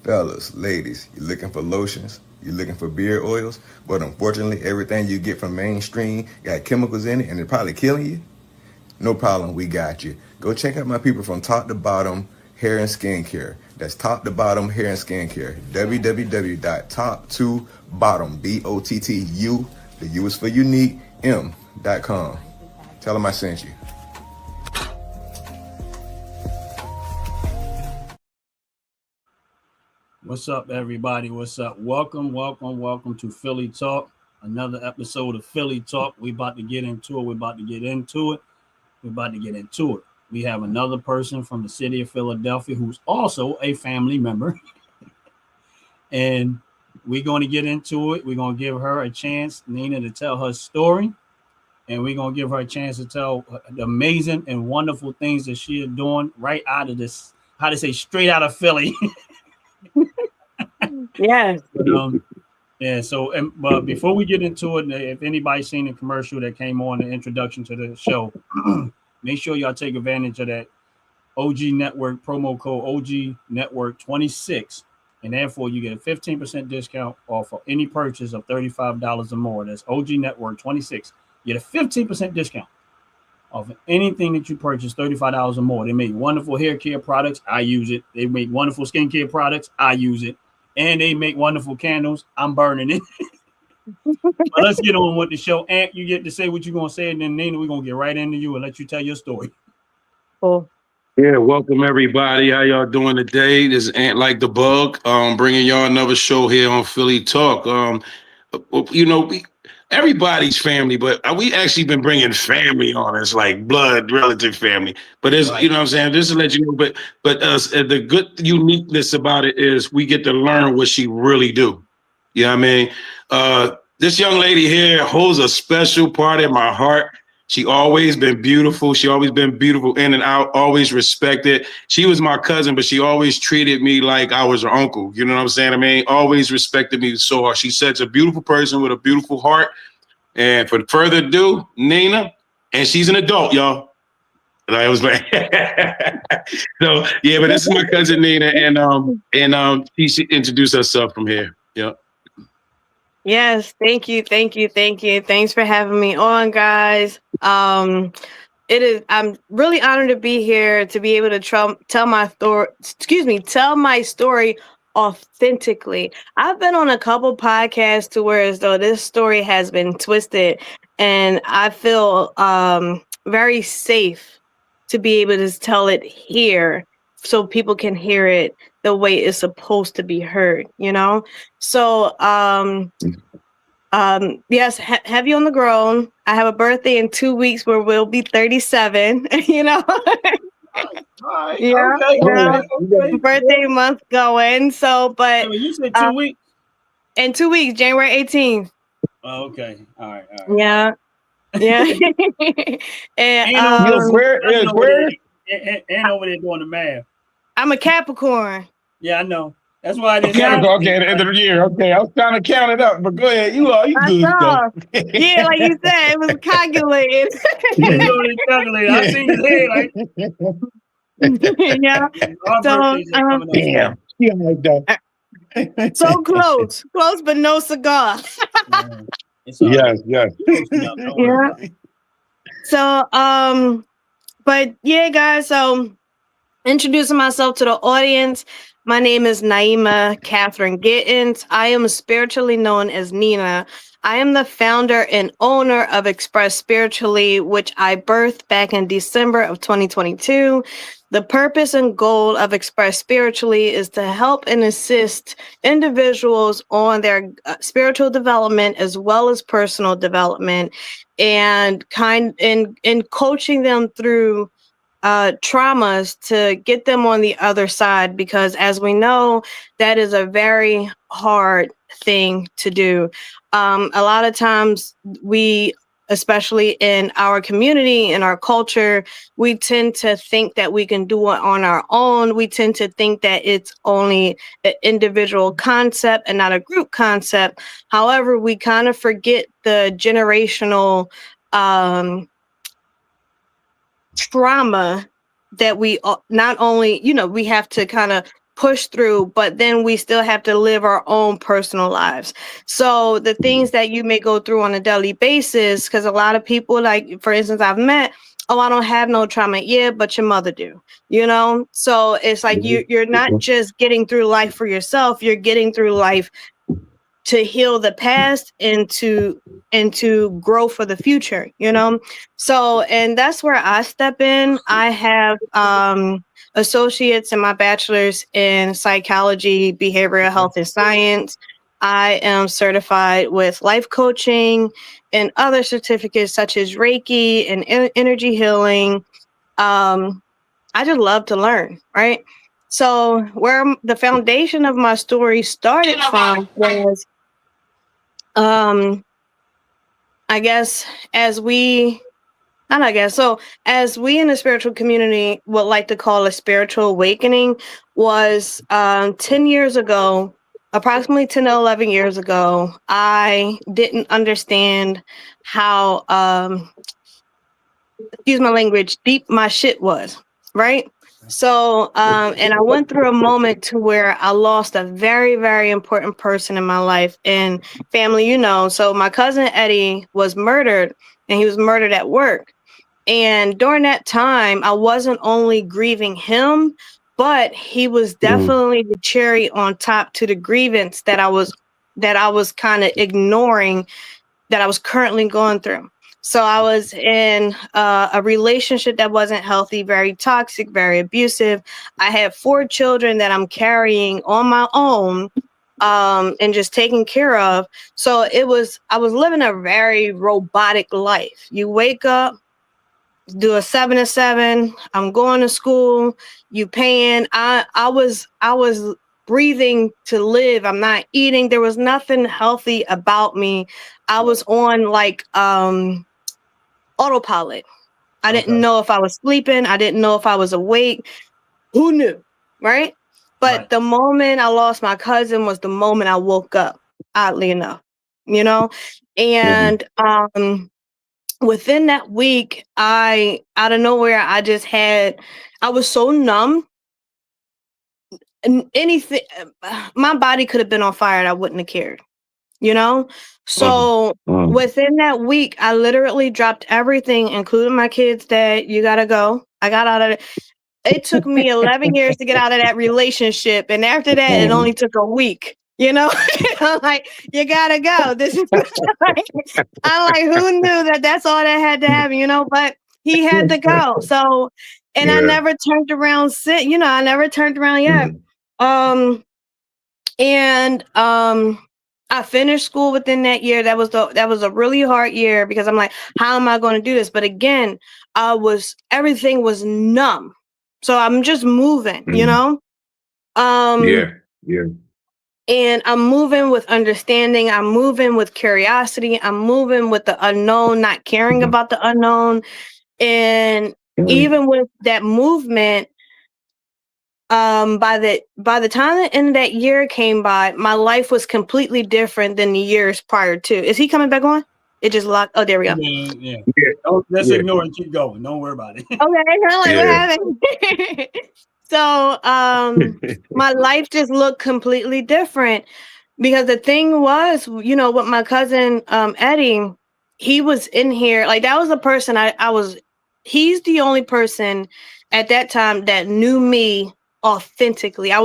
Fellas, ladies, you looking for lotions? You looking for beard oils? But unfortunately, everything you get from mainstream got chemicals in it and it's probably killing you? No problem, we got you. Go check out my people from Top to Bottom Hair and Skincare. That's Top to Bottom Hair and Skincare. www.top2bottom, BOTTU, the U is for unique, M.com. Tell them I sent you. What's up, everybody? What's up? Welcome to Philly Talk. Another episode of Philly Talk. We about to get into it. We have another person from the city of Philadelphia who's also a family member. And we're going to get into it. We're going to give her a chance, Nina, to tell her story. And we're going to give her a chance to tell the amazing and wonderful things that she is doing right out of this, straight out of Philly. Yes. But before we get into it, if anybody's seen the commercial that came on the introduction to the show, make sure y'all take advantage of that OG Network promo code OG Network 26, and therefore you get a 15% discount off of any purchase of $35 or more. That's OG Network 26. You get a 15% discount off of anything that you purchase, $35 or more. They make wonderful hair care products. I use it. They make wonderful skincare products. I use it. And they make wonderful candles. I'm burning it. But let's get on with the show. Ant, you get to say what you're going to say, and then Nina, we're going to get right into you and let you tell your story. Cool. Yeah, welcome everybody. How y'all doing today? This is Ant Like the Bug, bringing y'all another show here on Philly Talk. Everybody's family, but we actually been bringing family on. It's like blood relative family. But it's, Right. you know what I'm saying? Just to let you know, but the good uniqueness about it is we get to learn what she really do. You know what I mean? This young lady here holds a special part in my heart. She always been beautiful. She always been beautiful in and out, always respected. She was my cousin, but she always treated me like I was her uncle. You know what I'm saying? I mean, always respected me so hard. She's such a beautiful person with a beautiful heart. And for further ado, Nina, and she's an adult, y'all. And I was like, so yeah, but this is my cousin Nina, and she introduced herself from here. Yep. Yes, thank you. Thanks for having me on, guys. I'm really honored to be here to be able to tell my story authentically. I've been on a couple podcasts to where as though this story has been twisted, and I feel very safe to be able to tell it here so people can hear it the way it's supposed to be heard, you know? So, yes, heavy on the grown. I have a birthday in 2 weeks where we'll be 37, you know? All right. Yeah. Okay. Birthday month going. So, but you said 2 weeks? In 2 weeks, January 18th. Oh, okay. All right. Yeah. Yeah. And over there doing the math. I'm a Capricorn. Yeah, I know. That's why I didn't. Okay, at the end of the year. Okay, I was trying to count it up, but go ahead. You good stuff. Yeah, like you said, it was calculated. I seen his head like. Yeah. So, damn. Yeah, like that. So close, but no cigar. Yes. Yeah. So, but yeah, guys. So, introducing myself to the audience. My name is Naima Catherine Gittins. I am spiritually known as Nina. I am the founder and owner of Express Spiritually, which I birthed back in December of 2022. The purpose and goal of Express Spiritually is to help and assist individuals on their spiritual development as well as personal development, and in coaching them through traumas to get them on the other side, because as we know, that is a very hard thing to do. A lot of times we, especially in our community, in our culture, we tend to think that we can do it on our own. We tend to think that it's only an individual concept and not a group concept. However, we kind of forget the generational trauma that we not only, we have to kind of push through, but then we still have to live our own personal lives. So the things that you may go through on a daily basis, because a lot of people, like for instance, I've met, oh, I don't have no trauma. Yeah, but your mother do, you know? So it's like you're not just getting through life for yourself, you're getting through life to heal the past and to grow for the future, you know? So, and that's where I step in. I have associates and my bachelor's in psychology, behavioral health, and science. I am certified with life coaching and other certificates such as Reiki and energy healing. I just love to learn, right? So where the foundation of my story started from was, I guess as we in the spiritual community would like to call a spiritual awakening was 10 years ago, approximately 10 or 11 years ago, I didn't understand how, excuse my language, deep my shit was, right? So, and I went through a moment to where I lost a very, very important person in my life and family, you know. So my cousin Eddie was murdered, and he was murdered at work. And during that time, I wasn't only grieving him, but he was definitely the cherry on top to the grievance that I was kind of ignoring, that I was currently going through. So I was in a relationship that wasn't healthy, very toxic, very abusive. I had 4 children that I'm carrying on my own and just taking care of. So I was living a very robotic life. You wake up, do a 7 to 7. I'm going to school. You paying. I was breathing to live. I'm not eating. There was nothing healthy about me. I was on like autopilot. I didn't know if I was sleeping. I didn't know if I was awake. Who knew, right? But the moment I lost my cousin was the moment I woke up, oddly enough, you know? And within that week, out of nowhere, I was so numb. And anything, my body could have been on fire and I wouldn't have cared, you know? So within that week, I literally dropped everything, including my kids' dad. You gotta go. I got out of it. It took me 11 years to get out of that relationship. And after that, it only took a week, you know? I'm like, you gotta go. This is I'm like, who knew that that's all that had to happen, you know? But he had to go. So, and I never turned around I never turned around yet. I finished school within that year. That was a really hard year because I'm like, how am I going to do this? But again, everything was numb. So I'm just moving, you know? And I'm moving with understanding. I'm moving with curiosity. I'm moving with the unknown, not caring about the unknown. And even with that movement, by the time the end of that year came by, my life was completely different than the years prior to. Is he coming back on? It just locked. Oh, there we go. Yeah. Let's ignore it. Keep going. Don't worry about it. Okay, what happened? So my life just looked completely different because the thing was, you know, with my cousin Eddie, he was in here. Like that was the person he's the only person at that time that knew me authentically. I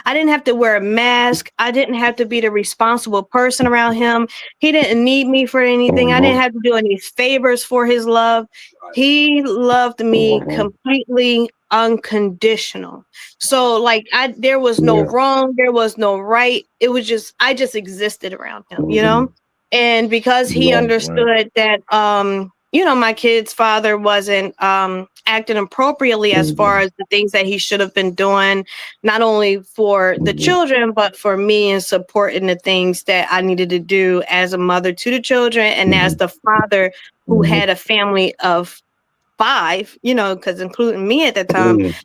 didn't have to wear a mask. I didn't have to be the responsible person around him. He didn't need me for anything. I didn't have to do any favors for his love. He loved me completely unconditional. So like there was no wrong, there was no right. It was just I just existed around him, you know? And because he understood that you know, my kid's father wasn't acting appropriately as far as the things that he should have been doing, not only for the children, but for me and supporting the things that I needed to do as a mother to the children and as the father who had a family of 5, you know, because including me at the time,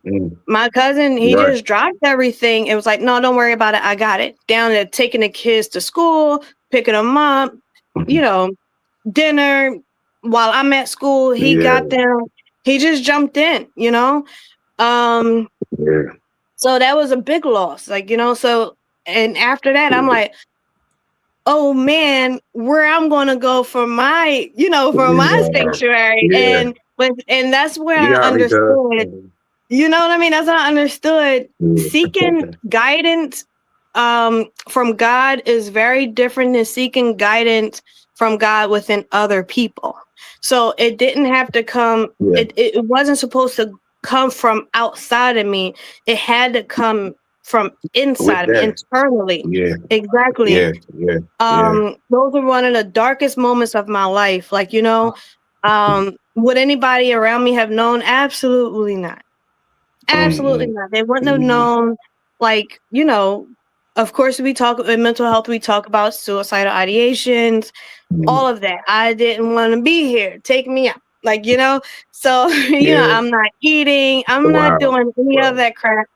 my cousin, he just dropped everything. It was like, no, don't worry about it. I got it. Down to taking the kids to school, picking them up, you know, dinner. While I'm at school, he got them. He just jumped in, you know? So that was a big loss, like, you know. So, and after that, I'm like, oh man, where I'm gonna go for my, you know, for my sanctuary. Yeah. And that's where I Yeah, understood, you know what I mean? That's how I understood seeking guidance from God is very different than seeking guidance from God within other people. So it didn't have to come, Yeah. it wasn't supposed to come from outside of me. It had to come from inside of me, Within. internally. Yeah. Exactly. Yeah. Those were one of the darkest moments of my life. Like, you know, would anybody around me have known? Absolutely not. Absolutely not. They wouldn't have known. Like, you know, of course, we talk in mental health, we talk about suicidal ideations, all of that. I didn't want to be here. Take me out. Like, you know, so, you know, I'm not eating, I'm not doing any of that crap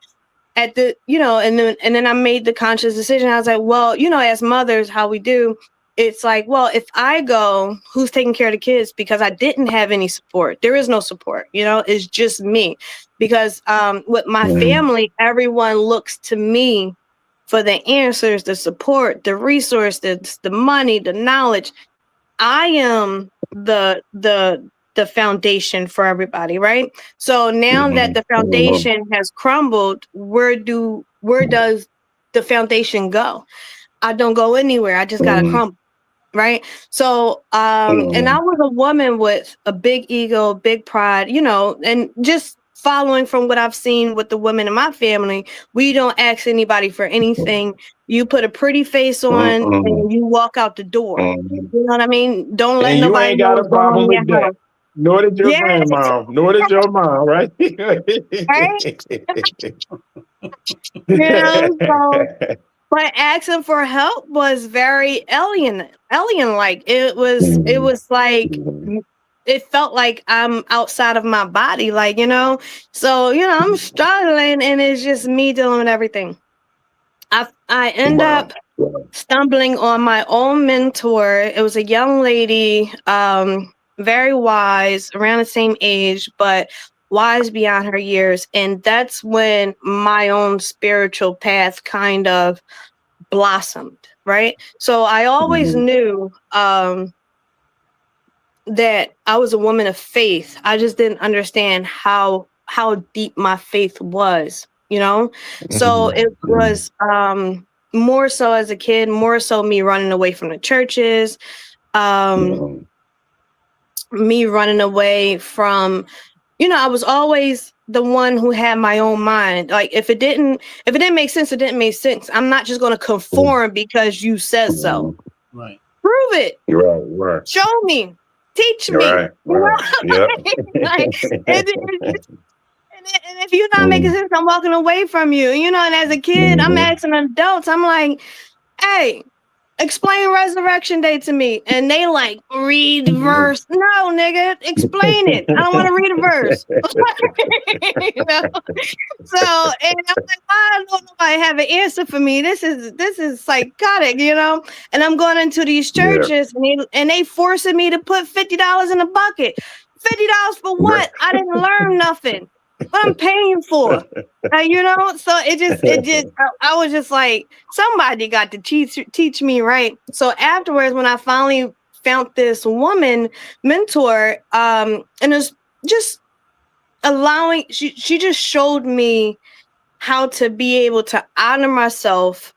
at the, you know, and then I made the conscious decision. I was like, well, you know, as mothers, how we do, it's like, well, if I go, who's taking care of the kids? Because I didn't have any support. There is no support, you know, it's just me. Because with my family, everyone looks to me for the answers, the support, the resources, the money, the knowledge. I am the foundation for everybody, right? So now that the foundation has crumbled, where does the foundation go? I don't go anywhere. I just gotta crumble, right? So and I was a woman with a big ego, big pride, you know, and just following from what I've seen with the women in my family, we don't ask anybody for anything. You put a pretty face on and you walk out the door. You know what I mean? Don't let And you nobody ain't know got a what's going on problem in with your that. house. Nor did your Yes, grandma, nor did your mom, right? right? You know, so but asking for help was very alien like. It was like it felt like I'm outside of my body, like, you know. So, you know, I'm struggling and it's just me dealing with everything. I end up stumbling on my own mentor. It was a young lady, very wise, around the same age, but wise beyond her years. And that's when my own spiritual path kind of blossomed, right? So I always knew that I was a woman of faith. I just didn't understand how deep my faith was, you know? So it was more so as a kid, more so me running away from the churches, me running away from, you know, I was always the one who had my own mind. Like if it didn't make sense, it didn't make sense. I'm not just going to conform because you said so. Right. Prove it. Right. Show me. Teach me. Right. Yeah. Like, and if you're not making sense, I'm walking away from you. You know, and as a kid, I'm asking adults, I'm like, hey, explain Resurrection Day to me. And they like, read verse. No, nigga, explain it. I don't want to read a verse. You know? So, and I'm like, I don't nobody have an answer for me. This is psychotic, you know? And I'm going into these churches and they forcing me to put $50 in a bucket. $50 for what? I didn't learn nothing. What I'm paying for, you know. So I was just like, somebody got to teach me, right? So afterwards, when I finally found this woman mentor, and it was just allowing, she just showed me how to be able to honor myself,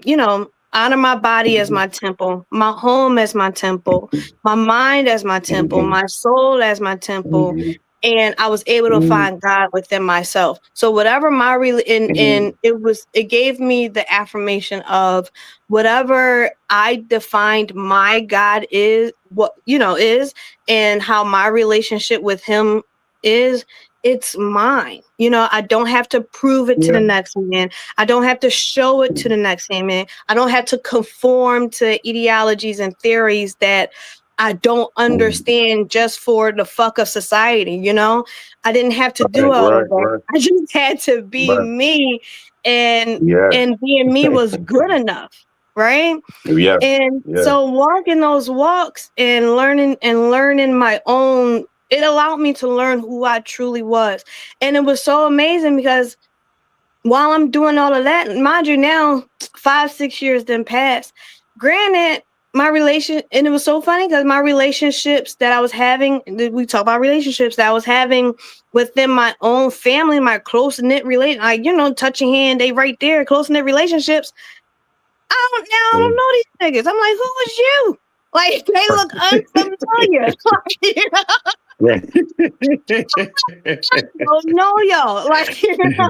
you know, honor my body as my temple, my home as my temple, my mind as my temple, my soul as my temple. And I was able to find God within myself. So whatever my it gave me the affirmation of whatever I defined my God is, what, you know, is, and how my relationship with him is, it's mine. You know, I don't have to prove it to the next man. I don't have to show it to the next man. I don't have to conform to ideologies and theories that I don't understand just for the fuck of society, you know? I didn't have to do all of that. Right. I just had to be me, and being me was good enough, right? Yeah. And so walking those walks and learning my own, it allowed me to learn who I truly was. And it was so amazing because while I'm doing all of that, mind you, now 5-6 years then passed. Granted, my relation, and it was so funny because my relationships that I was having, we talk about relationships that I was having within my own family, my close knit relation, like, you know, touching hand, they right there, close knit relationships. I don't know these niggas. I'm like, who was you? Like, they look unfamiliar. Oh no, y'all! Like, you know,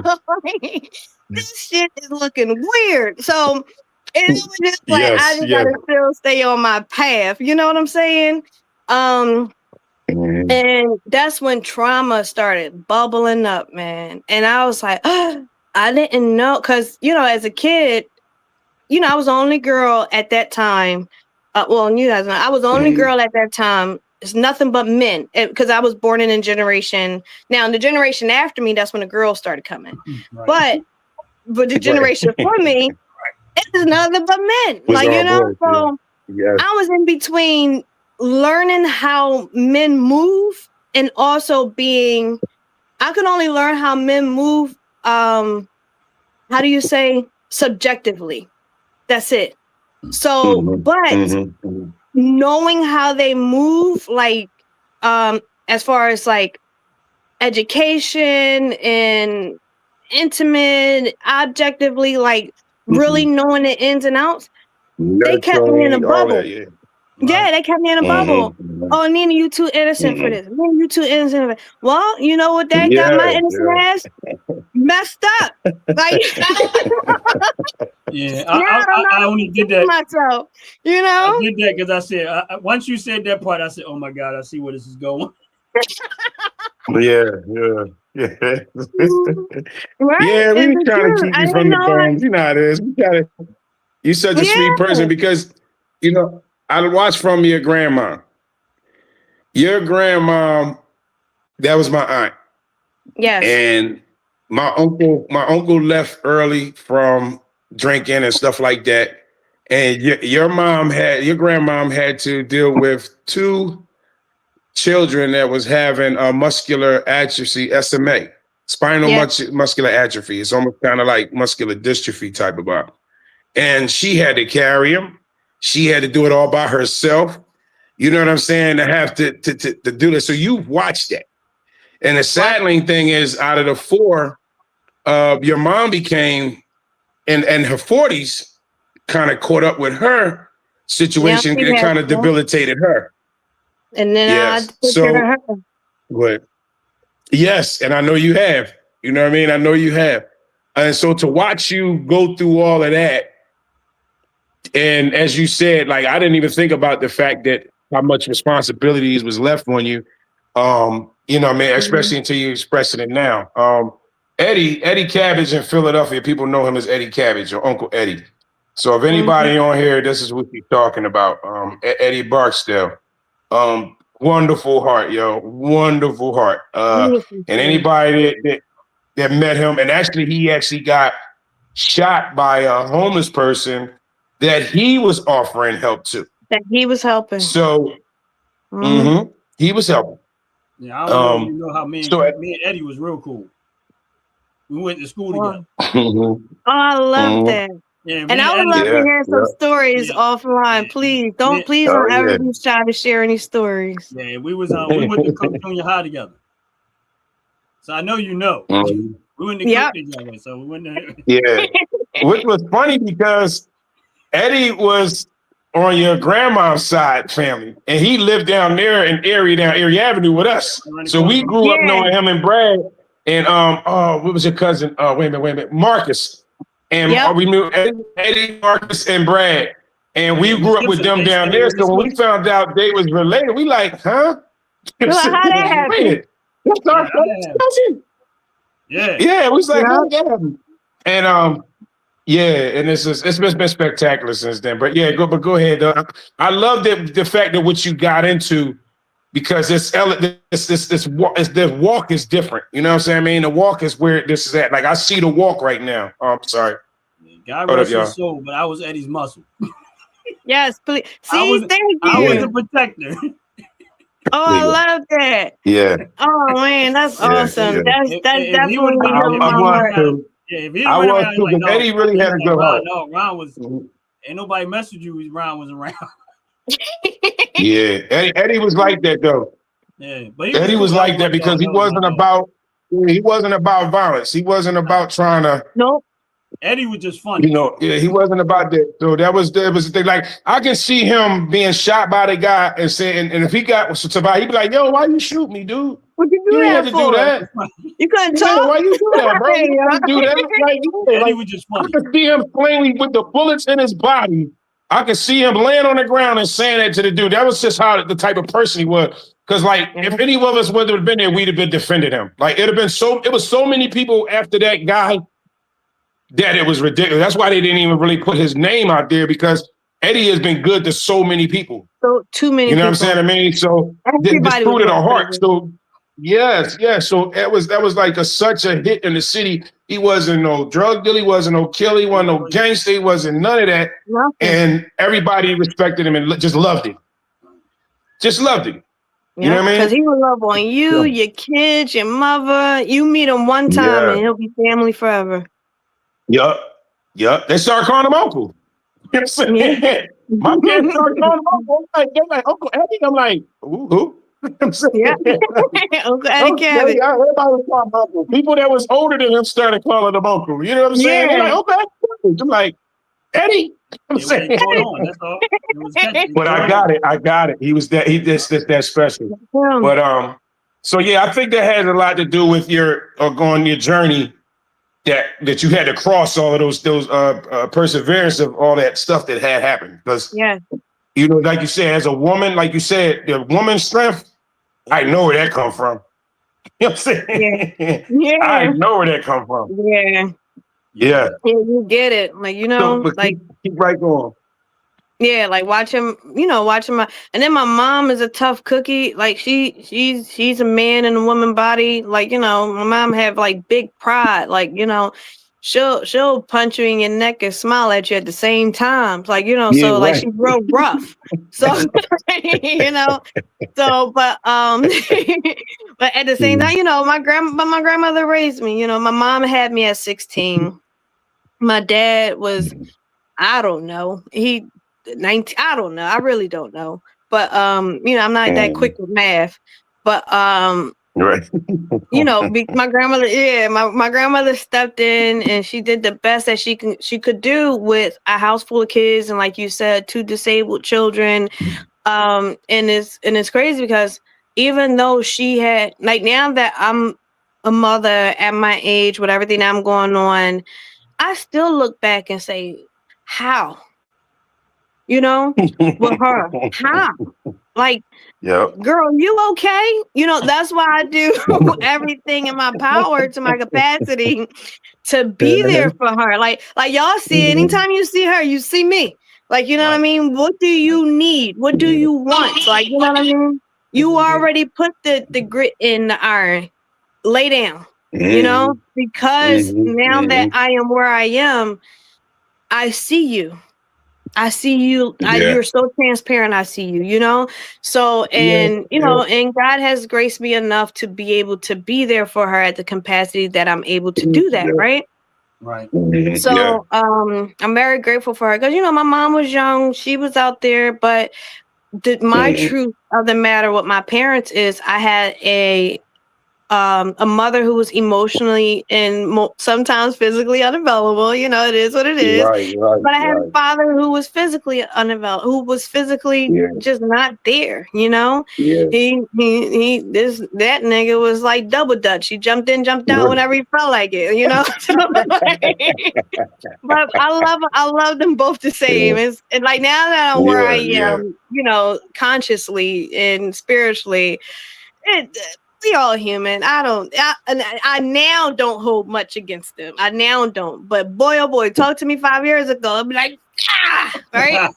this shit is looking weird. So it was just like I just gotta still stay on my path. You know what I'm saying? And that's when trauma started bubbling up, man. And I was like, I didn't know, because you know, as a kid, you know, I was the only girl at that time. Well, you guys know, I was the only girl at that time. It's nothing but men, because I was born in a generation. Now, in the generation after me, that's when the girls started coming. Right. But the generation before me, it's nothing but men. Like, you know, so I was in between learning how men move and also being, I could only learn how men move, how do you say, subjectively. That's it. So, but knowing how they move, like, as far as like education and intimate, objectively, like really knowing the ins and outs, they kept me in a bubble. Yeah, they kept me in a bubble. Oh, Nina, you too innocent for this. Nina, you too innocent for it. Well, you know what? That got my innocent ass messed up. Like, yeah, I only did that myself. You know, I did that because I said once you said that part, I said, "Oh my God, I see where this is going." Yeah. Right? Yeah, we trying to keep you from the bones. You know how it is. You're such a sweet person because, you know, I watched from your grandma. Your grandma, that was my aunt. Yes. And my uncle left early from drinking and stuff like that. And your grandmom had to deal with 2 children that was having a muscular atrophy, SMA, spinal muscular atrophy. It's almost kind of like muscular dystrophy type of vibe. And she had to carry him. She had to do it all by herself. You know what I'm saying? To have to do this. So you've watched that. And the saddening thing is, out of the 4, your mom became, and her 40s kind of caught up with her situation. It kind of debilitated her. And then I took care of her. But yes, and I know you have. You know what I mean? I know you have. And so to watch you go through all of that, and as you said, like, I didn't even think about the fact that how much responsibilities was left on you. You know what I mean? Especially until you express it now. Eddie Cabbage in Philadelphia, people know him as Eddie Cabbage or Uncle Eddie. So if anybody on here, this is what you're talking about. Eddie Barksdale. Wonderful heart, yo. Wonderful heart. And anybody that met him, and he actually got shot by a homeless person that he was offering help to. That he was helping. So he was helping. Yeah, I don't know, you know how me and Eddie was real cool. We went to school together. Oh, I love that. Yeah, and I would love to hear some stories offline. Please don't ever be shy to share any stories. Yeah, we went to Cook Junior High together. So I know you know. We went to Cook together, so we went to. Yeah, which was funny because Eddie was on your grandma's side family, and he lived down there in Erie Avenue with us. So we grew up knowing him and Brad. And what was your cousin? Wait a minute, Marcus. And we knew Eddie, Marcus, and Brad. And we grew up with them down there. So when we found out they was related, we like, huh? How that happened? That's our cousin. Yeah, we was like, how that happened? And and it's been spectacular since then. But go ahead. I love the fact that what you got into, because this walk is different. You know what I'm saying? I mean, the walk is where this is at. Like, I see the walk right now. Oh, I'm sorry. God rest his soul, but I was Eddie's muscle. Yes, please. See, thank you. I was a protector. Oh, I love that. Yeah. Oh man, that's awesome. Yeah. That's what we know. Yeah, if he I run was around, too, like, but Eddie really had a good Ron, heart. no, Ron was Mhm. ain't nobody mess with you. Ron was around. Yeah, Eddie was like that though. Yeah, but Eddie was cool. like that because he wasn't about violence. He wasn't about trying to, Nope. Eddie was just funny. he wasn't about that. So that was the thing. Like I can see him being shot by the guy and saying, and if he got survived, he'd be like, "Yo, why you shoot me, dude? What you do You ain't that have to for? do that. You couldn't Yeah, talk? why you do that, bro? You Yeah. couldn't do that. Like, yeah, Eddie like, was just I funny. can see him plainly with the bullets in his body. I can see him laying on the ground and saying that to the dude. That was just how the type of person he was. Because, like, if any of us would have been there, we'd have been defended him. Like, it was so many people after that guy that it was ridiculous. That's why they didn't even really put his name out there, because Eddie has been good to so many people. So too many. You know people. what I'm saying? I mean, so this Everybody fruit of was the heart. crazy. So yes. So that was like such a hit in the city. He wasn't no drug dealer, he wasn't no killer, he wasn't no gangster, he wasn't none of that. Nothing. And everybody respected him and just loved him. Just loved him. You know what I mean? Because he will love on you, your kids, your mother. You meet him one time and he'll be family forever. Yup. They started calling him uncle. You know what I'm saying? My kids started calling him uncle. They're like, Uncle Eddie. I'm like, who? I'm saying? Yeah. Uncle Eddie Cabot. Everybody was calling him uncle. People that was older than him started calling him uncle. You know what I'm saying? They're like, okay. I'm like, Eddie. I'm saying. That's all. It was catchy. But I got it. He was that. He just that special. Yeah. But so yeah, I think that has a lot to do with your going your journey. That you had to cross all of those perseverance of all that stuff that had happened. Because like you said, as a woman, like you said, the woman's strength, I know where that come from. You know what I'm saying? Yeah. I know where that come from. Yeah. Yeah. You get it. Like, like keep right going. Yeah, like watching my, and then my mom is a tough cookie. Like she's a man in a woman body. Like, my mom have like big pride. Like, she'll punch you in your neck and smile at you at the same time. Like, so like she's real rough. So so but but at the same time, my grandmother raised me. My mom had me at 16. My dad was, I don't know. 19, I don't know. I really don't know. But I'm not that quick with math. But right. My grandmother, my grandmother stepped in and she did the best that she could do with a house full of kids and, like you said, 2 disabled children. And it's crazy because even though she had, like, now that I'm a mother at my age with everything I'm going on, I still look back and say, how? With her. How? Like, girl, you okay? That's why I do everything in my power to my capacity to be there for her. Like y'all see, anytime you see her, you see me. Like, you know what I mean? What do you need? What do you want? Like, you know what I mean? You already put the grit in the iron. Lay down, because now that I am where I am, I see you. You're so transparent. I see you, so, and, and God has graced me enough to be able to be there for her at the capacity that I'm able to do that. Right. So, I'm very grateful for her because, my mom was young, she was out there, but my truth of the matter with my parents is I had a mother who was emotionally and sometimes physically unavailable. It is what it is. Right, but I had a father who was physically unavailable, who was physically just not there. That nigga was like double Dutch. He jumped in, jumped out whenever he felt like it. But I love them both the same. And like now that I'm where I am, consciously and spiritually, we all human. I now don't hold much against them. I now don't. But boy, oh boy, talk to me 5 years ago. I'd be like, right?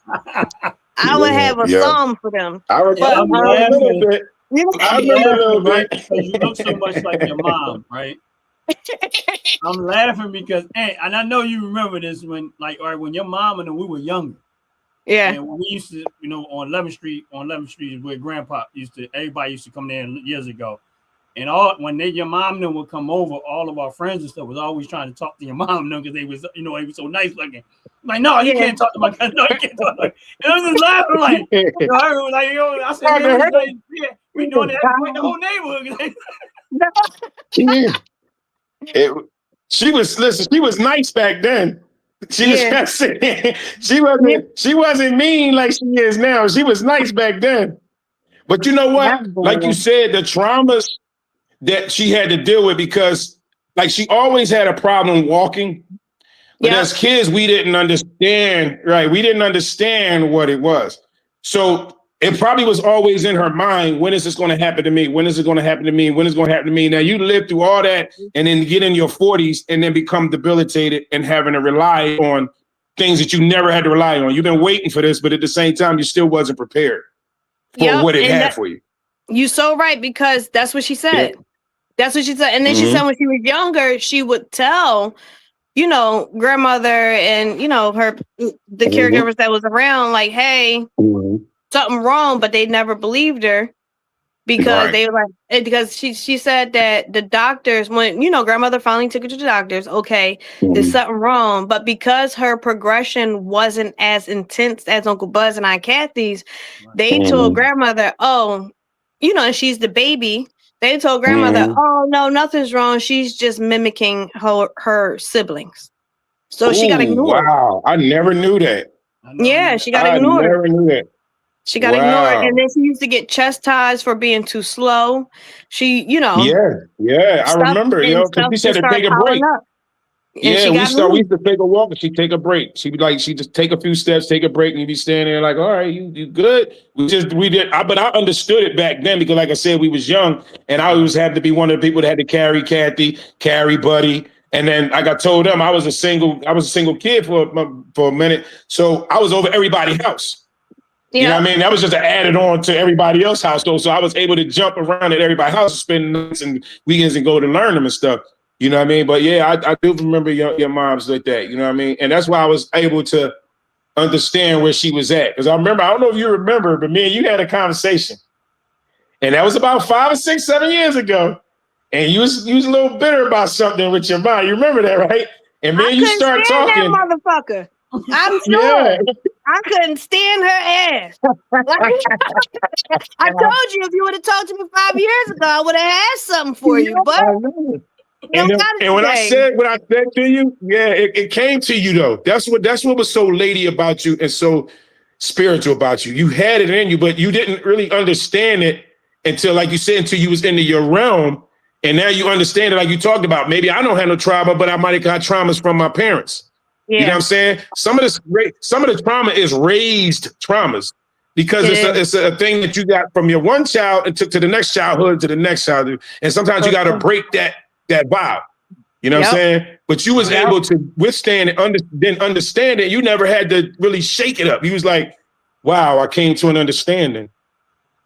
I would have a song for them. I remember a little bit. You look so much like your mom, right? I'm laughing because, and I know you remember this when your mom and we were younger. Yeah. And when we used to, on 11th Street is where Grandpa everybody used to come there years ago. And when your mom them would come over, all of our friends and stuff was always trying to talk to your mom them because they was, they was so nice looking. I'm like, no, you can't talk to my cousin. No, you can't talk to my. And I was just laughing like, I said, man, we doing that with the whole neighborhood. She was nice back then. She wasn't mean like she is now. She was nice back then. But you know what? Like you said, the traumas that she had to deal with, because like she always had a problem walking. But as kids, we didn't understand, right? We didn't understand what it was. So it probably was always in her mind, when is this going to happen to me? When is it going to happen to me? When is it going to happen to me? Now you live through all that and then get in your 40s and then become debilitated and having to rely on things that you never had to rely on. You've been waiting for this, but at the same time, you still wasn't prepared for what it had for you. You're so right, because that's what she said. Yeah. That's what she said. And then she said when she was younger, she would tell, grandmother and, the caregivers that was around, like, hey, something wrong, but they never believed her because they were like, because she said that the doctors, when, grandmother finally took her to the doctors, okay, there's something wrong. But because her progression wasn't as intense as Uncle Buzz and Aunt Kathy's, they told grandmother, and she's the baby. They told grandmother, oh, no, nothing's wrong. She's just mimicking her siblings. So she got ignored. Wow. I never knew that. Yeah, she got ignored. I never knew that. She got ignored. And then she used to get chastised for being too slow. She, Yeah, I remember, because she said to take a break. Yeah, we used to take a walk and she'd take a break. She'd just take a few steps, take a break, and you'd be standing there like, all right, you good? But I understood it back then because, like I said, we was young, and I always had to be one of the people that had to carry Kathy, carry Buddy. And then like I told them, I was a single kid for a minute. So I was over everybody's house. You know what I mean? That was just added on to everybody else's house. So I was able to jump around at everybody's house, spend nights and weekends and go to learn them and stuff. You know what I mean? But yeah, I do remember your moms like that. You know what I mean? And that's why I was able to understand where she was at. Because I don't know if you remember, but me and you had a conversation. And that was about 5 or 6, 7 years ago. And you was a little bitter about something with your mom. You remember that, right? And me and you start talking. That motherfucker. I'm sure. I couldn't stand her ass. I told you if you would have talked to me 5 years ago, I would have had something for you. But and when I said what I said to you, it came to you though. That's what was so lady about you and so spiritual about you. You had it in you, but you didn't really understand it until, like you said, until you was into your realm. And now you understand it, like you talked about. Maybe I don't have no trauma, but I might have got traumas from my parents. Yeah. You know what I'm saying? Some of the trauma is raised traumas because it's a thing that you got from your one child and took to the next childhood to the next childhood. And sometimes you got to break that vow. You know what I'm saying? But you was able to withstand it, then understand it. You never had to really shake it up. You was like, wow, I came to an understanding.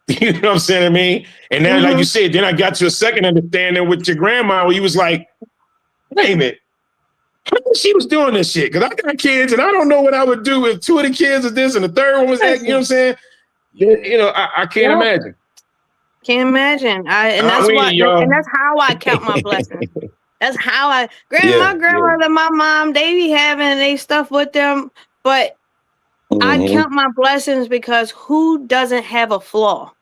You know what I'm saying? I mean, and then like you said, then I got to a second understanding with your grandma where you was like, wait a minute. I think she was doing this shit because I got kids and I don't know what I would do if 2 of the kids is this and the third one was that. You know what I'm saying? I can't imagine. Can't imagine. And that's how I count my blessings. That's how my grandmother, my mom, they be having they stuff with them, but I count my blessings because who doesn't have a flaw?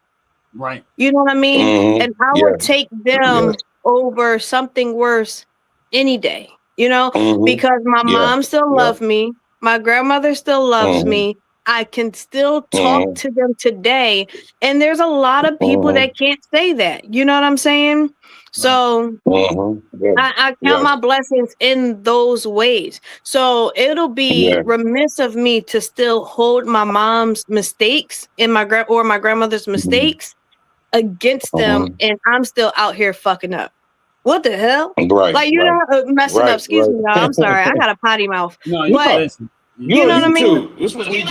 Right. You know what I mean? And I would take them over something worse any day. Because my mom still loves me. My grandmother still loves me. I can still talk to them today. And there's a lot of people that can't say that. You know what I'm saying? So I count my blessings in those ways. So it'll be remiss of me to still hold my mom's mistakes and my grandmother's mistakes against them. And I'm still out here fucking up. What the hell? Right. Like, messing up. Excuse me, y'all. I'm sorry. I got a potty mouth. No, you know what I mean? This was we do.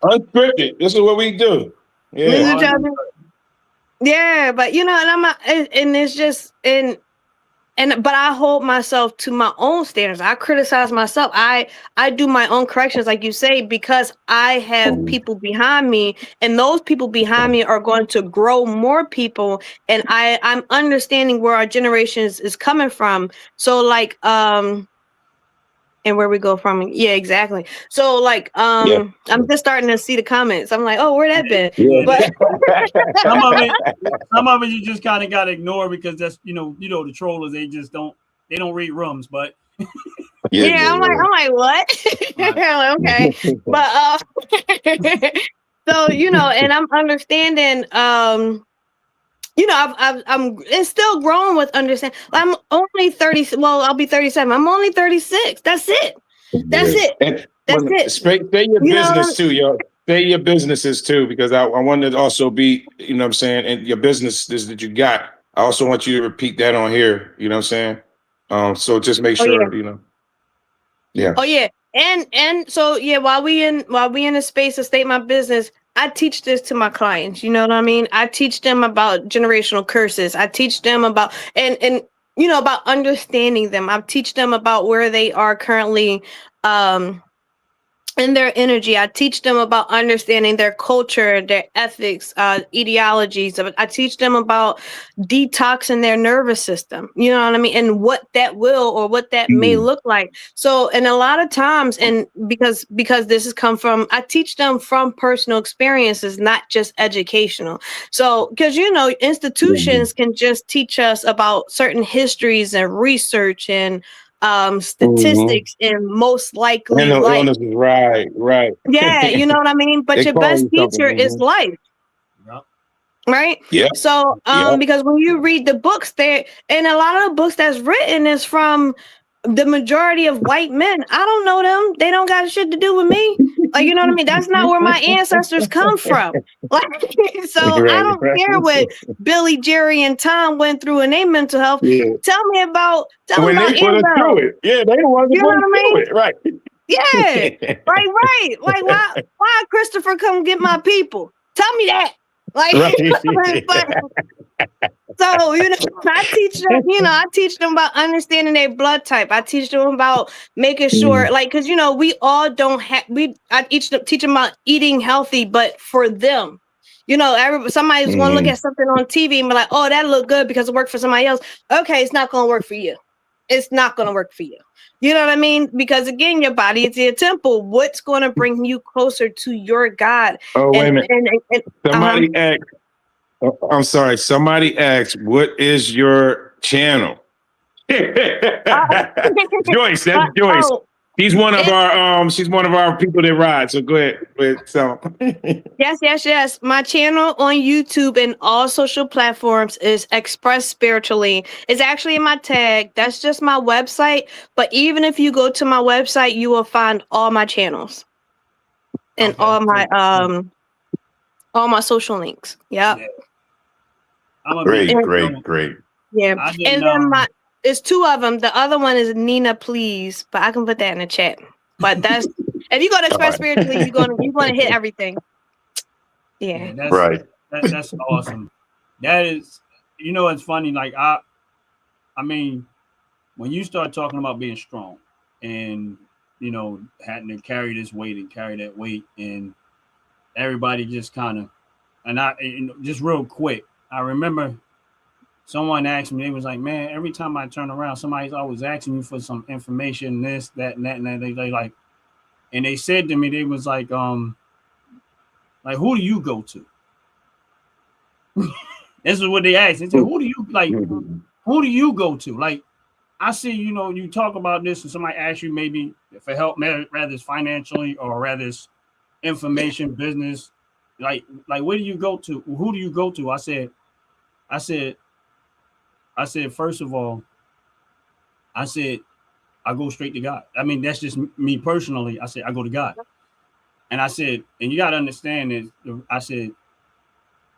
Unscripted. This is what we do. Yeah. Yeah, but and and it's just, and but I hold myself to my own standards. I criticize myself. I do my own corrections, like you say, because I have people behind me, and those people behind me are going to grow more people. And I'm understanding where our generation is coming from. So like and where we go from. Yeah, exactly. So like I'm just starting to see the comments. I'm like, oh, where that been? Yeah. But some of it you just kind of got to ignore because that's the trollers, they don't read rooms, but yeah, I'm like what? I'm like, okay. But so and I'm understanding I'm it's still growing with understand. I'm only 30. Well, I'll be 37. I'm only 36. That's it. That's it. That's it. Say your business too, yo. Say your businesses too, because I wanted to also be, you know what I'm saying, and your businesses that you got. I also want you to repeat that on here. You know what I'm saying? So just make sure, Yeah. Oh yeah. And so yeah, while we in the space to state my business, I teach this to my clients. You know what I mean? I teach them about generational curses. I teach them about and about understanding them. I teach them about where they are currently in their energy. I teach them about understanding their culture, their ethics, ideologies. I teach them about detoxing their nervous system, you know what I mean? And what that will or what that may look like. So, and a lot of times, and because this has come from, I teach them from personal experiences, not just educational. So, because, institutions can just teach us about certain histories and research and statistics and most likely and life. illnesses, right. Yeah, you know what I mean? But your best teacher is life. Yep. Right? Yeah. So because when you read the books there, and a lot of the books that's written is from the majority of white men. I don't know them. They don't got shit to do with me. Like, you know what I mean? That's not where my ancestors come from. Like, so I don't care what Billy, Jerry, and Tom went through in their mental health. Yeah. Tell me about when they put us through it. Yeah, they the ones that put us through it. Right. Yeah. Right. Like why Christopher come get my people? Tell me that. Like so, I teach them about understanding their blood type. I teach them about making sure, like, because we all don't have. I teach them about eating healthy, but for them, somebody's going to look at something on TV and be like, "Oh, that look good because it worked for somebody else." Okay, it's not going to work for you. It's not going to work for you. You know what I mean? Because again, your body is your temple. What's going to bring you closer to your God? Oh, wait a minute. Somebody asked. I'm sorry. Somebody asked, "What is your channel?" Joyce. That's Joyce. She's one of our she's one of our people that ride. So go ahead. So Yes. My channel on YouTube and all social platforms is Express Spiritually. It's actually in my tag. That's just my website. But even if you go to my website, you will find all my channels and all my social links. Yep. Yeah. Great. Yeah. And then it's two of them. The other one is Nina Please, but I can put that in the chat. But that's if you go to Express Spiritually, you're gonna hit everything. Yeah. That's awesome. That is, it's funny. Like I mean, when you start talking about being strong and having to carry this weight and carry that weight, and everybody just kind of, and just real quick, I remember someone asked me, they was like, "Man, every time I turn around, somebody's always asking you for some information, this, that, and that." And they like, and they said to me, they was like, who do you go to? This is what they asked. They said, who do you go to? Like, I see, you talk about this and somebody asks you maybe for help, rather it's financially or rather it's information, business. Like, where do you go to? Who do you go to? I said, first of all, I go straight to God. I mean, that's just me personally. I said, I go to God. And I said, and you got to understand is, I said,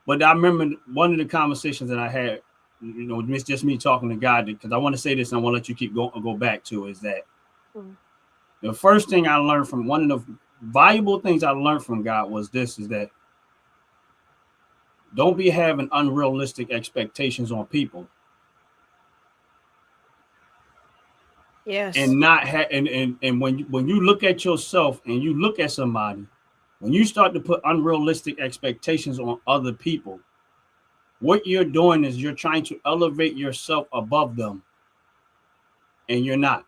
but I remember one of the conversations that I had, it's just me talking to God, because I want to say this and I want to let you keep go back to is that the first thing I learned from one of the valuable things I learned from God was this, is that don't be having unrealistic expectations on people. Yes. and not and when you look at yourself and you look at somebody, when you start to put unrealistic expectations on other people, what you're doing is you're trying to elevate yourself above them, and you're not,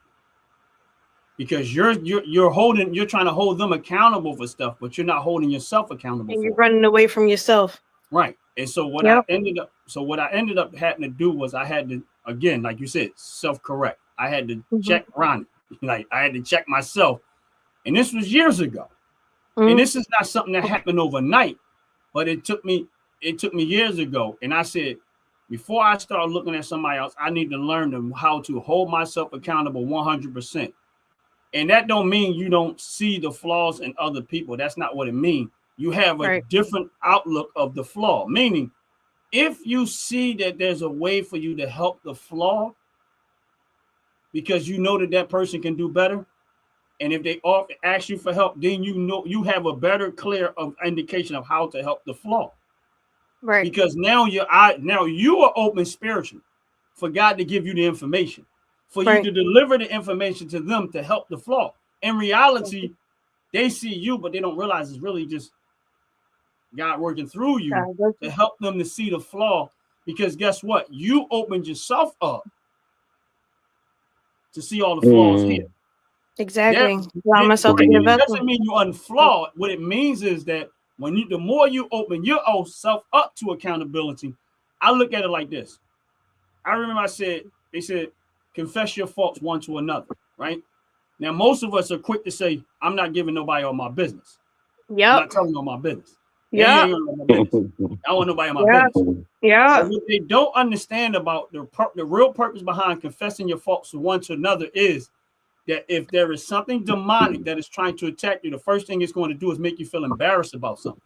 because you're trying to hold them accountable for stuff, but you're not holding yourself accountable. And you're for it. running away from yourself. Right. And so what Yep. I ended up having to do was I had to, again, like you said, self-correct. I had to check Ronnie. Like I had to check myself. And this was years ago. And this is not something that happened overnight, but it took me years ago. And I said, before I start looking at somebody else, I need to learn how to hold myself accountable 100%. And that don't mean you don't see the flaws in other people. That's not what it means. You have a different outlook of the flaw. Meaning, if you see that there's a way for you to help the flaw, because you know that person can do better, and if they ask you for help, then you know you have a better, clear indication of how to help the flaw. Right. Because now you are open spiritually for God to give you the information, for you to deliver the information to them to help the flaw. In reality, they see you, but they don't realize it's really just God working through you to help them to see the flaw. Because guess what? You opened yourself up to see all the flaws here. Exactly. Allow myself to get It doesn't mean you're unflawed. What it means is that the more you open yourself up to accountability, I look at it like this. I remember they said, confess your faults one to another, right? Now, most of us are quick to say, I'm not giving nobody all my business. Yep. I'm not telling all my business. Yep. I don't want nobody in my business. Yeah. What they don't understand about the real purpose behind confessing your faults one to another is that if there is something demonic that is trying to attack you, the first thing it's going to do is make you feel embarrassed about something.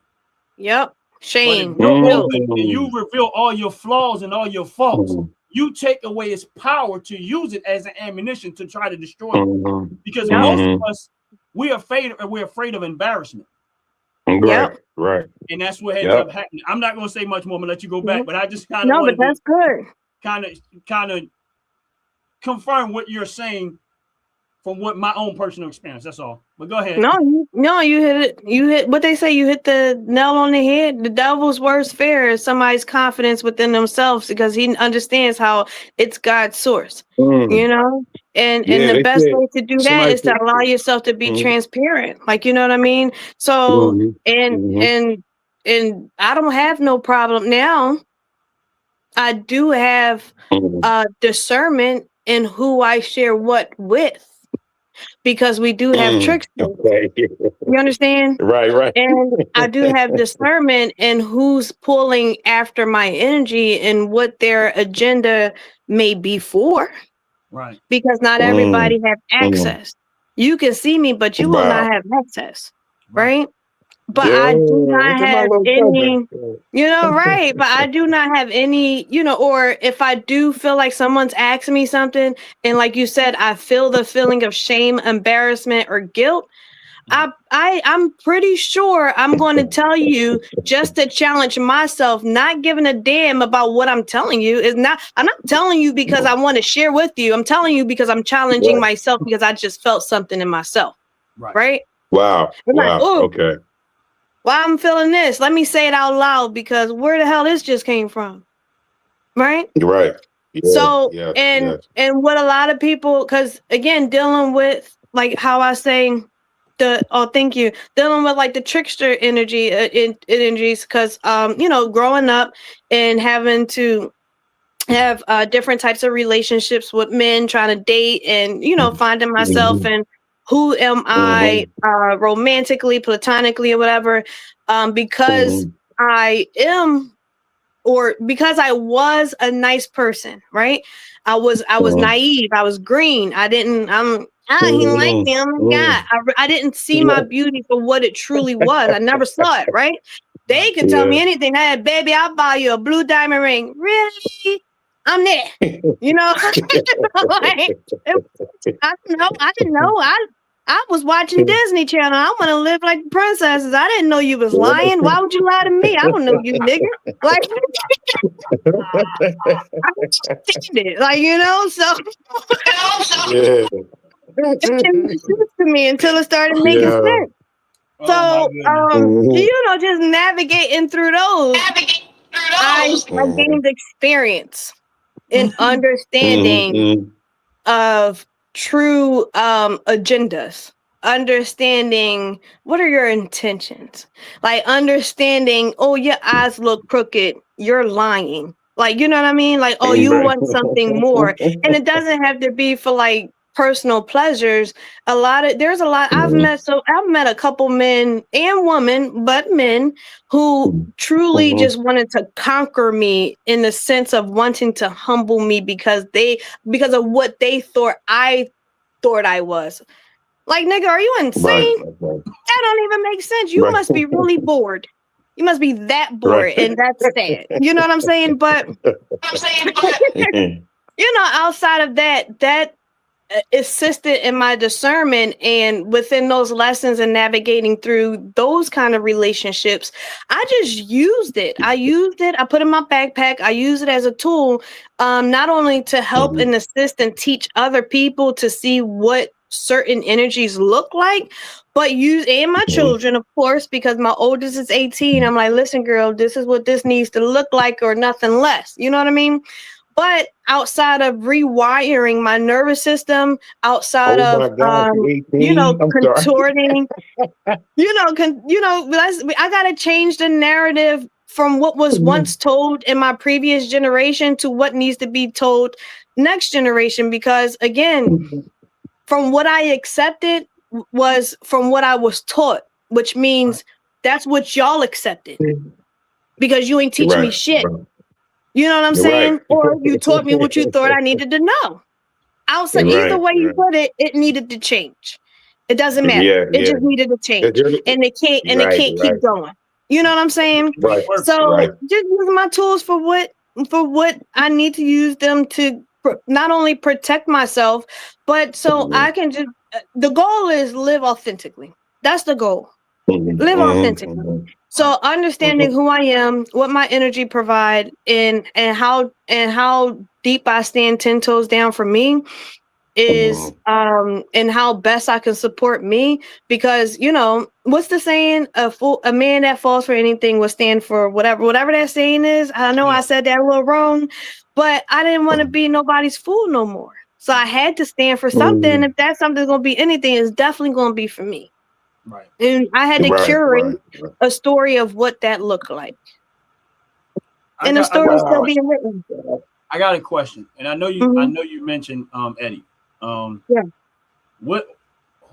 Yep. Shame. But if you're open and you reveal all your flaws and all your faults, you take away its power to use it as an ammunition to try to destroy you. Because most of us, we're afraid of embarrassment. Right. And that's what ends up happening. I'm not going to say much more. I'm going to let you go back, but I just kind of but that's good. Kind of confirm what you're saying from what my own personal experience. That's all. But go ahead. No, you hit it. You hit what they say. You hit the nail on the head. The devil's worst fear is somebody's confidence within themselves, because he understands how it's God's source. You know, and the best way to do that is to allow yourself to be transparent. Like, you know what I mean? So and I don't have no problem now. I do have discernment in who I share what with. Because we do have tricks. You understand? Right. And I do have discernment in who's pulling after my energy and what their agenda may be for. Right. Because not everybody have access. You can see me, but you will not have access. Right? But I do not have any, but I do not have any, or if I do feel like someone's asking me something, and like you said, I feel the feeling of shame, embarrassment, or guilt, I'm pretty sure I'm going to tell you just to challenge myself, not giving a damn about what I'm telling you. I'm not telling you because I want to share with you. I'm telling you because I'm challenging myself, because I just felt something in myself. Right? Wow. Like, okay. Why I'm feeling this? Let me say it out loud, because where the hell this just came from, right? Right. Yeah, so and what a lot of people, because again, dealing with like how I say dealing with like the trickster energies, because growing up and having to have different types of relationships with men, trying to date, and finding myself and who am I romantically, platonically, or whatever, because I am, or because I was a nice person, right? I was naive. I was green. I didn't he liked me. Oh my God. I didn't see my beauty for what it truly was. I never saw it, right? They could tell me anything. Hey, baby, I'll buy you a blue diamond ring. Really? I'm there. Like, I didn't know. I was watching Disney Channel. I want to live like the princesses. I didn't know you was lying. Why would you lie to me? I don't know you, nigga. Like, I understand it. Like, you know, so Yeah. it didn't make sense to me until it started making Yeah. sense. Oh, So, my goodness. you know, just navigating through those, I gained experience in understanding Mhm. of true agendas, understanding what are your intentions, like understanding, oh, your eyes look crooked, you're lying. Like, you know what I mean? Like, oh, you Right. want something more. And it doesn't have to be for like personal pleasures. There's a lot I've met a couple men and women, but men who truly just wanted to conquer me in the sense of wanting to humble me because of what they thought I was. Like, nigga, are you insane? Right. That don't even make sense. You must be really bored. You must be that bored, Right. and that's sad. You know what I'm saying? But you know, outside of that assisted in my discernment, and within those lessons and navigating through those kind of relationships, I just used it. I put it in my backpack. I use it as a tool, not only to help and assist and teach other people to see what certain energies look like, but use and my children, of course, because my oldest is 18. I'm like, listen, girl, this is what this needs to look like, or nothing less. You know what I mean? But outside of rewiring my nervous system, outside of you know, contorting, I gotta change the narrative from what was once told in my previous generation to what needs to be told next generation. Because again, from what I accepted was from what I was taught, which means that's what y'all accepted because you ain't teaching me shit. You know what I'm saying? Right. Or you taught me what you thought I needed to know. Outside, either way you put it, it needed to change. It doesn't matter. It just needed to change, and it can't keep going. You know what I'm saying? Right. So just using my tools for what I need to use them to not only protect myself, but so I can just. The goal is live authentically. That's the goal. Live authentically. So understanding who I am, what my energy provide, and how deep I stand 10 toes down for me is and how best I can support me, because you know what's the saying, a man that falls for anything will stand for whatever that saying is. I know I said that a little wrong, but I didn't want to be nobody's fool no more, so I had to stand for something. If that something's gonna be anything, it's definitely gonna be for me. Right. And I had to curate a story of what that looked like. And the story is still being written. I got a question, and I know you mentioned Eddie. Yeah.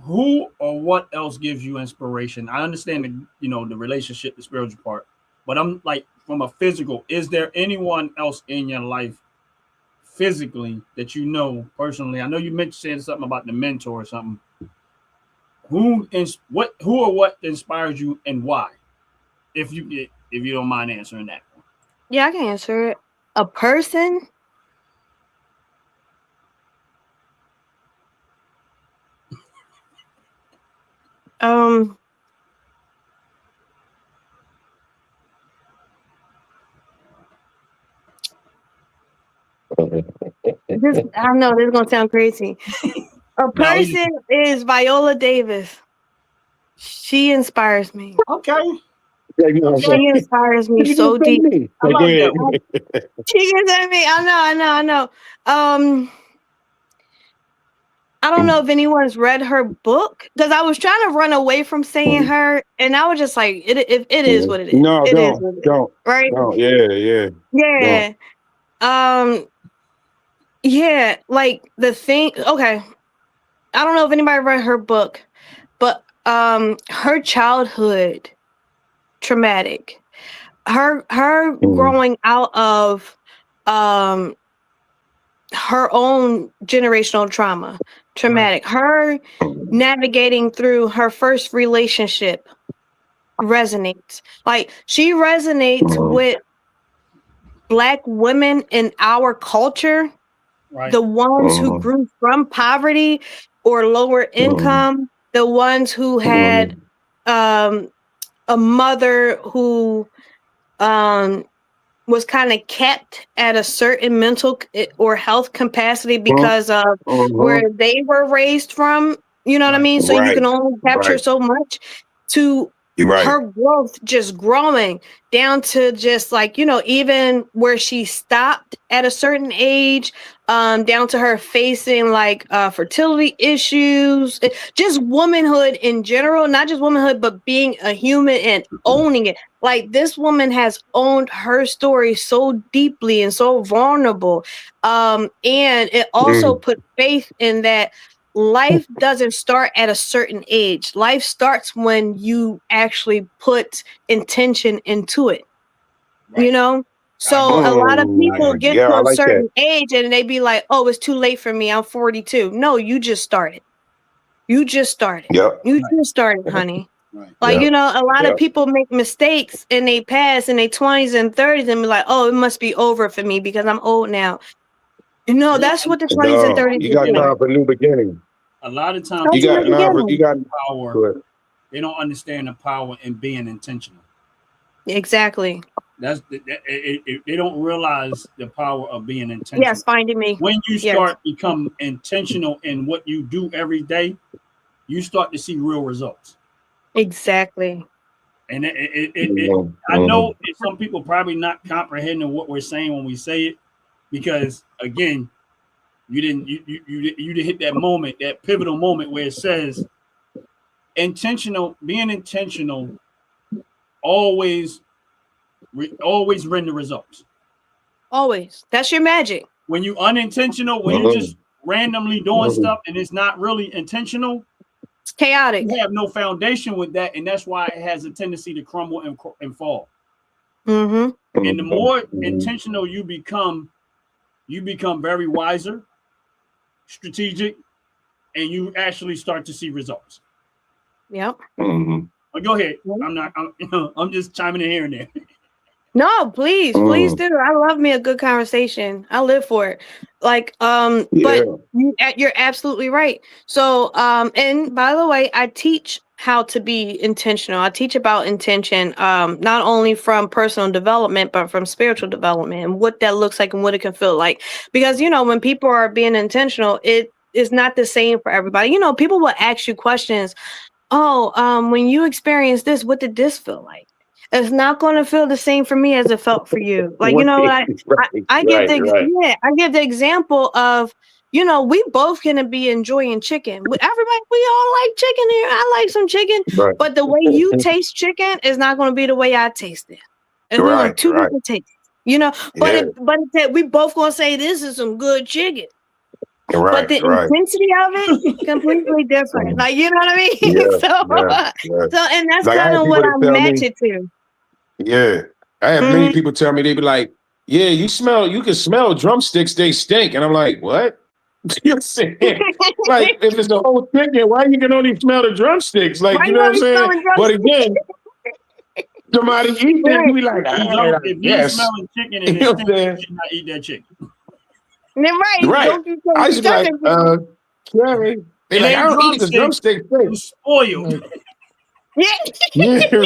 Who or what else gives you inspiration? I understand the relationship, the spiritual part, but I'm like, from a physical, is there anyone else in your life physically that you know personally? I know you mentioned something about the mentor or something. Who or what inspires you and why? If you don't mind answering that. Yeah, I can answer it. A person. I know this is gonna sound crazy. A person is Viola Davis. She inspires me. Okay. She inspires me so deep. She gets at me. I know. I don't know if anyone's read her book, because I was trying to run away from saying her, and I was just like, it is what it is. No, it don't, is what it don't. is, right? No, yeah. Yeah, like the thing. Okay, I don't know if anybody read her book, but her childhood traumatic. Her growing out of her own generational trauma, traumatic. Her navigating through her first relationship resonates. Like, she resonates with Black women in our culture, the ones who grew from poverty or lower income, the ones who had a mother who was kind of kept at a certain mental or health capacity because of where they were raised from. You know what I mean? So you can only capture so much to her growth just growing down to just like, you know, even where she stopped at a certain age, down to her facing like fertility issues, just womanhood in general, not just womanhood, but being a human and owning it. Like this woman has owned her story so deeply and so vulnerable. And it also put faith in that life doesn't start at a certain age. Life starts when you actually put intention into it. You know? So a lot of people get to a certain age and they be like, oh, it's too late for me. I'm 42. No, you just started. You just started. You just started, honey. Like, you know, a lot of people make mistakes and they pass in their 20s and 30s and be like, oh, it must be over for me because I'm old now. You know, that's what the 20s and 30s You got time for new beginning. A lot of times You got power. They don't understand the power in being intentional. Exactly. They don't realize the power of being intentional. Yes, finding me. When you start become intentional in what you do every day, you start to see real results. Exactly. And I know some people probably not comprehending what we're saying when we say it, because again, you didn't hit that moment, that pivotal moment where it says being intentional always render results. Always. That's your magic. When you unintentional, when you're just randomly doing stuff and it's not really intentional, it's chaotic. You have no foundation with that, and that's why it has a tendency to crumble and fall. And the more intentional you become very wiser, strategic, and you actually start to see results. Yep. But go ahead. I'm just chiming in here and there. No, please do. I love me a good conversation. I live for it. Like, but you're absolutely right. So, and by the way, I teach how to be intentional. I teach about intention, not only from personal development, but from spiritual development and what that looks like and what it can feel like. Because, you know, when people are being intentional, it is not the same for everybody. You know, people will ask you questions. Oh, when you experience this, what did this feel like? It's not going to feel the same for me as it felt for you. Like, you know, I give the example of, you know, we both can be enjoying chicken. Everybody, we all like chicken here. I like some chicken, but the way you taste chicken is not going to be the way I taste it. It's going to be two different tastes, you know. But we both going to say this is some good chicken. But the intensity of it completely different. Like, you know what I mean? So and that's like kind of what I'm matching to. Yeah. I have many people tell me, they be like, yeah, you can smell drumsticks, they stink. And I'm like, what? You're saying? Like, if it's the whole chicken, why you can only smell the drumsticks? Like, you know what I'm saying? But again, somebody eat that, you be like, if you're smelling chicken and it's stinking, you should not eat that chicken. Right. I should be like, Carrie. They like, I don't eat the drumstick. Spoiled. Yeah,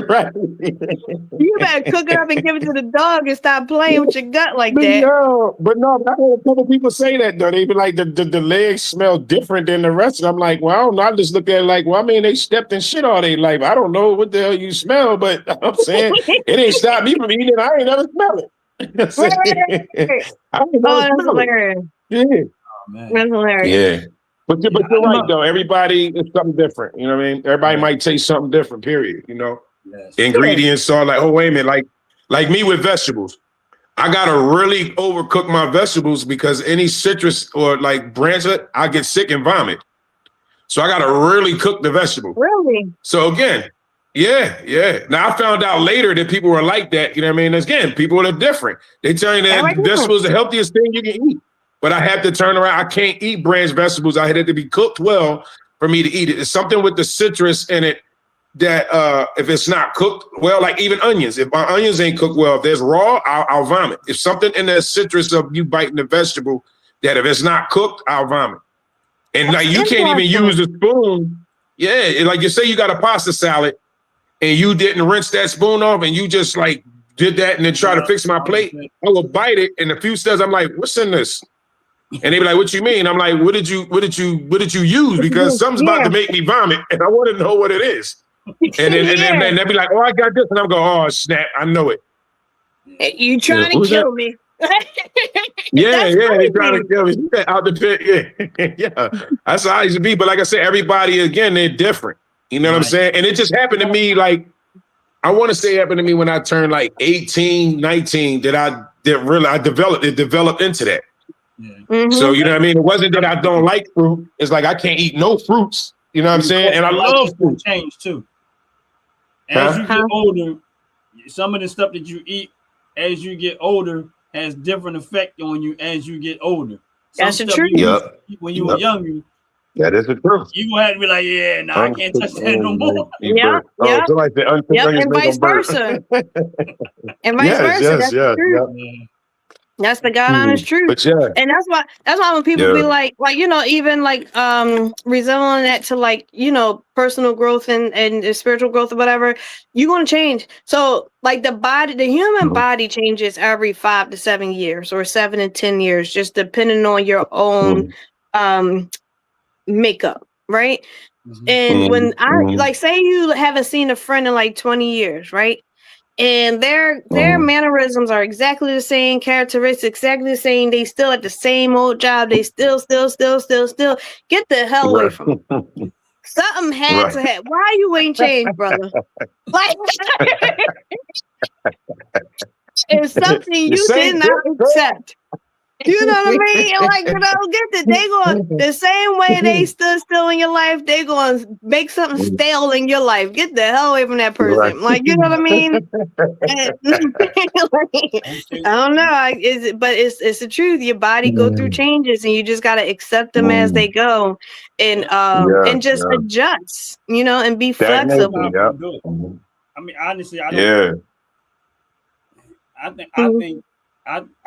right. You better cook it up and give it to the dog and stop playing with your gut like that. No, I heard a couple people say that though. They be like, the legs smell different than the rest. And I'm like, well, I don't know. I just look at it like, well, I mean, they stepped in shit all their life. I don't know what the hell you smell, but I'm saying it ain't stopped me from eating it. I ain't never smell it. That's hilarious. Yeah. Oh, man. That's hilarious. Yeah. But you're right, though. Everybody is something different. You know what I mean? Everybody might taste something different, period. You know? Yes. Ingredients are like, oh, wait a minute. Like me with vegetables. I got to really overcook my vegetables because any citrus or like branch, I get sick and vomit. So I got to really cook the vegetable. Really? So again, yeah. Now I found out later that people were like that. You know what I mean? Again, people are different. They tell you that vegetables are the healthiest thing you can eat. But I have to turn around. I can't eat branched vegetables. I had it to be cooked well for me to eat it. It's something with the citrus in it that if it's not cooked well, like even onions, if my onions ain't cooked well, if there's raw, I'll vomit. If something in the citrus of you biting the vegetable, that if it's not cooked, I'll vomit. And like you can't even use a spoon. Yeah, like you say, you got a pasta salad, and you didn't rinse that spoon off, and you just like did that, and then try to fix my plate. I will bite it, and a few steps, I'm like, "What's in this?" And they be like, "What you mean?" I'm like, "What did you use? Because something's about to make me vomit, and I want to know what it is." And then they be like, "Oh, I got this," and I'm going, "Oh snap, I know it." You trying to kill me? Yeah, they trying to kill me out the pit. Yeah, yeah. That's how I used to be. But like I said, everybody again, they're different. You know what I'm saying? And it just happened to me. Like I want to say, it happened to me when I turned like 18, 19. That I developed into that. Yeah. Mhm. So you know what I mean? It wasn't that I don't like fruit. It's like I can't eat no fruits. You know what I'm saying? And I love fruit. Change too. As you get Huh? older, some of the stuff that you eat as you get older has different effect on you as you get older. That's the stuff truth. you used to eat when you were younger, That is the truth. you gonna have to be like, yeah, no, I can't touch that no more. Yeah, yeah. Somebody said uncooked Yep, onions and make vice them burn. versa. And vice versa. That's the truth. Yeah. That's the God honest truth. But yeah, And that's why when people be Yeah. like, you know, even like resembling that to like, you know, personal growth and spiritual growth or whatever, you're gonna change. So like the human Mhm. body changes every 5 to 7 years or 7 to 10 years, just depending on your own makeup, right? Mhm. And when I Mhm. like say you haven't seen a friend in like 20 years, right? And their Mhm. mannerisms are exactly the same, characteristics exactly the same. They still at the same old job. They still. Get the hell away from them. Something had to happen. Why you ain't changed, brother? Like it's something you did not accept. You know what I mean? And like, you know, get that they going the same way they stood still in your life, they going to make something stale in your life. Get the hell away from that person. Right. Like, you know what I mean? I don't know. But it's the truth. Your body go through changes, and you just gotta accept them as they go, and just adjust. You know, and be flexible. Yeah. Do it. I mean, honestly, I don't. Yeah.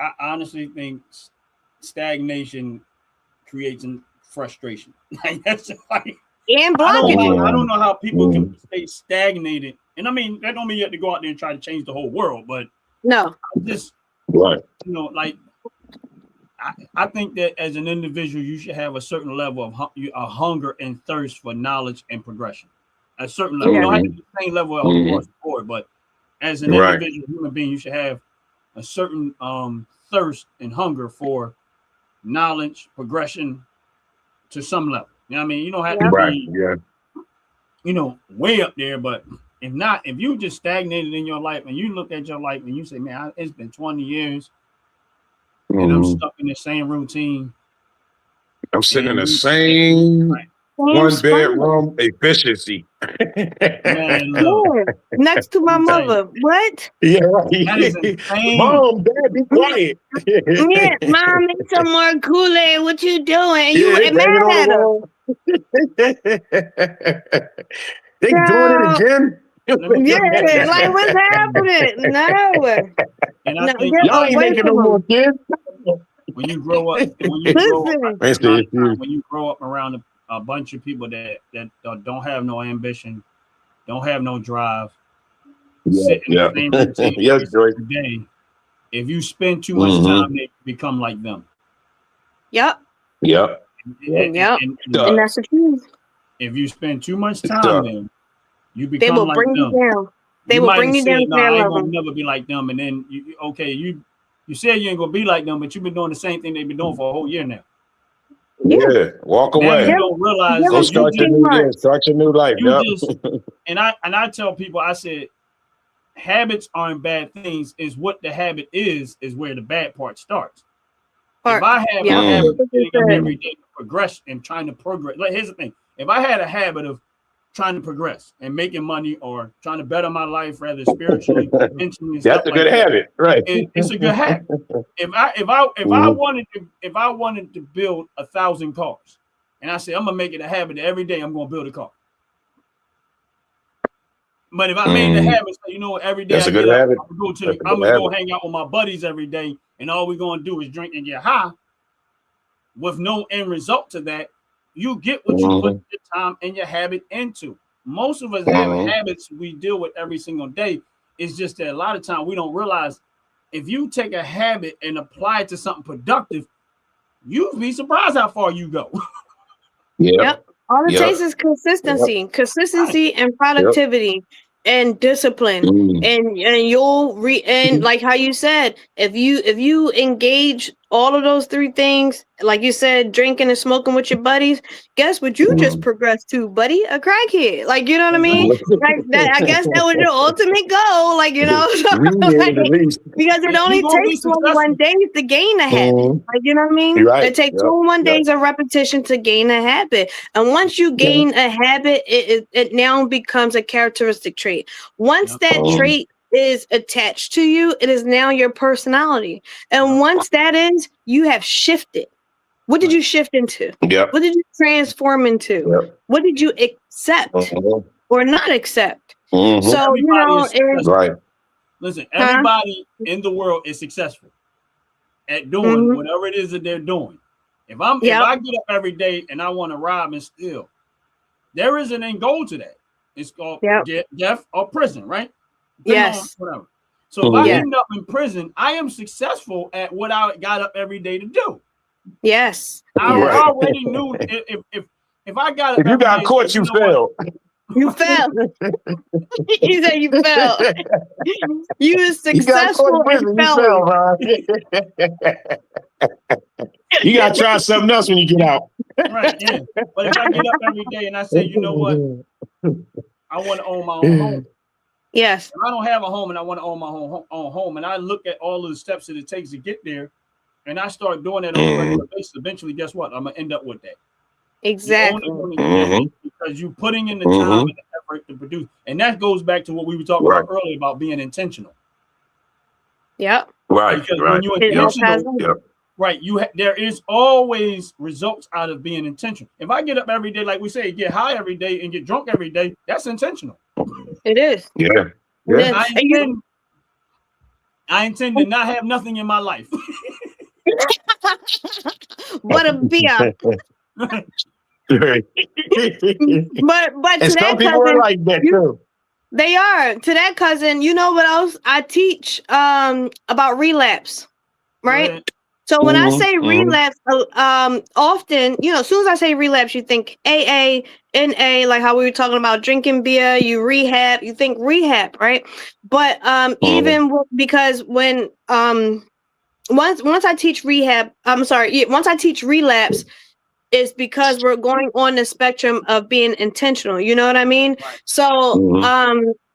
I honestly think stagnation creates frustration. Like, that's like, And blocking you. I don't know how people can stay stagnated. And I mean, that don't mean you have to go out there and try to change the whole world, but No. just, Right. you know, like, I think that as an individual, you should have a certain level of hunger and thirst for knowledge and progression. A certain level. You don't have to be the same level across the board, but as an individual human being, you should have a certain thirst and hunger for knowledge, progression to some level. You know what I mean? You don't have to be, you know, way up there, but if you just stagnated in your life and you look at your life and you say, man, it's been 20 years and I'm stuck in the same routine. I'm sitting in the same one bedroom efficiency. Man, look, next to my mother. What? Yeah, right. that is insane. Mom, Dad, be quiet. Yeah, Mom, make some more Kool-Aid. What you doing? You they mad banging at her. on the wall. They doing it again. Yeah, like what's happening? No. And I No, think get Y'all ain't away making from no them. more kids. when you grow up, when you grow up around a bunch of people that don't have no ambition, don't have no drive, sit in the same routine every day. If you spend too much time, they become like them. Yep. Yep. And that's the truth. if you spend too much time, then you become They will like bring them. you down. They will bring you down to no, their I ain't level. gonna never be like them. And then you said you ain't gonna be like them, but you've been doing the same thing they've been doing for a whole year now. Yeah. Walk Now away. you don't realize Go start your new year. Start your new life. And I tell people, I said, habits aren't bad things. Is what the habit is where the bad part starts. If I have a habit of getting up every day to progress and trying to progress, like here's the thing: if I had a habit of trying to progress and making money or trying to better my life, rather spiritually, mentally, that's a good habit, right? It's a good habit. If I wanted to build 1,000 cars, and I say I'm gonna make it a habit that every day I'm gonna build a car. But if I made the habit, so, you know, every day that's I a good get up, habit. I'm gonna go hang out with my buddies every day, and all we're gonna do is drink and get high, with no end result to that. You get what you put your time and your habit into. Most of us have habits we deal with every single day. It's just that a lot of time we don't realize if you take a habit and apply it to something productive, you'd be surprised how far you go. Yep. All it takes is consistency and productivity and discipline. And you'll like how you said, if you engage all of those three things, like you said, drinking and smoking with your buddies, guess what you just progressed to, buddy? A crackhead. Like, you know what I mean? Like that, I guess that was your ultimate goal. Like, you know, because it only takes 21 days to gain a habit. Like, you know what I mean? It takes 21 days of repetition to gain a habit. And once you gain a habit, it now becomes a characteristic trait. Once that trait is attached to you, it is now your personality. And once that is, you have shifted. What did you shift into? What did you transform into? What did you accept or not accept? So, you know, listen, everybody in the world is successful at doing whatever it is that they're doing. If I get up every day and I want to rob and steal, there is an end goal to that. It's called death or prison, right? Whatever. So if I end up in prison, I am successful at what I got up every day to do. Yes. I already knew if I got up if you got caught, you failed. You failed. You said you failed. You were successful and failed. You got to try something else when you get out. Right, yeah. But if I get up every day and I say, you know what? I want to own my own home. Yes. If I don't have a home and I want to own my own home, and I look at all of the steps that it takes to get there, and I start doing that on a regular basis, eventually, guess what? I'm going to end up with that. Exactly. Because you're putting in the time and the effort to produce. And that goes back to what we were talking about earlier about being intentional. Yep. Right. Because when you're intentional, there is always results out of being intentional. If I get up every day, like we say, get high every day and get drunk every day, that's intentional. It is. I intend to not have nothing in my life. What a beer. But and some people are like that too. They are. To that cousin, you know what else I teach about relapse, right? So when I say relapse, often, you know, as soon as I say relapse, you think AA, NA, like how we were talking about drinking beer, you rehab, you think rehab, right? But because when once I teach rehab, once I teach relapse, it's because we're going on the spectrum of being intentional. You know what I mean? So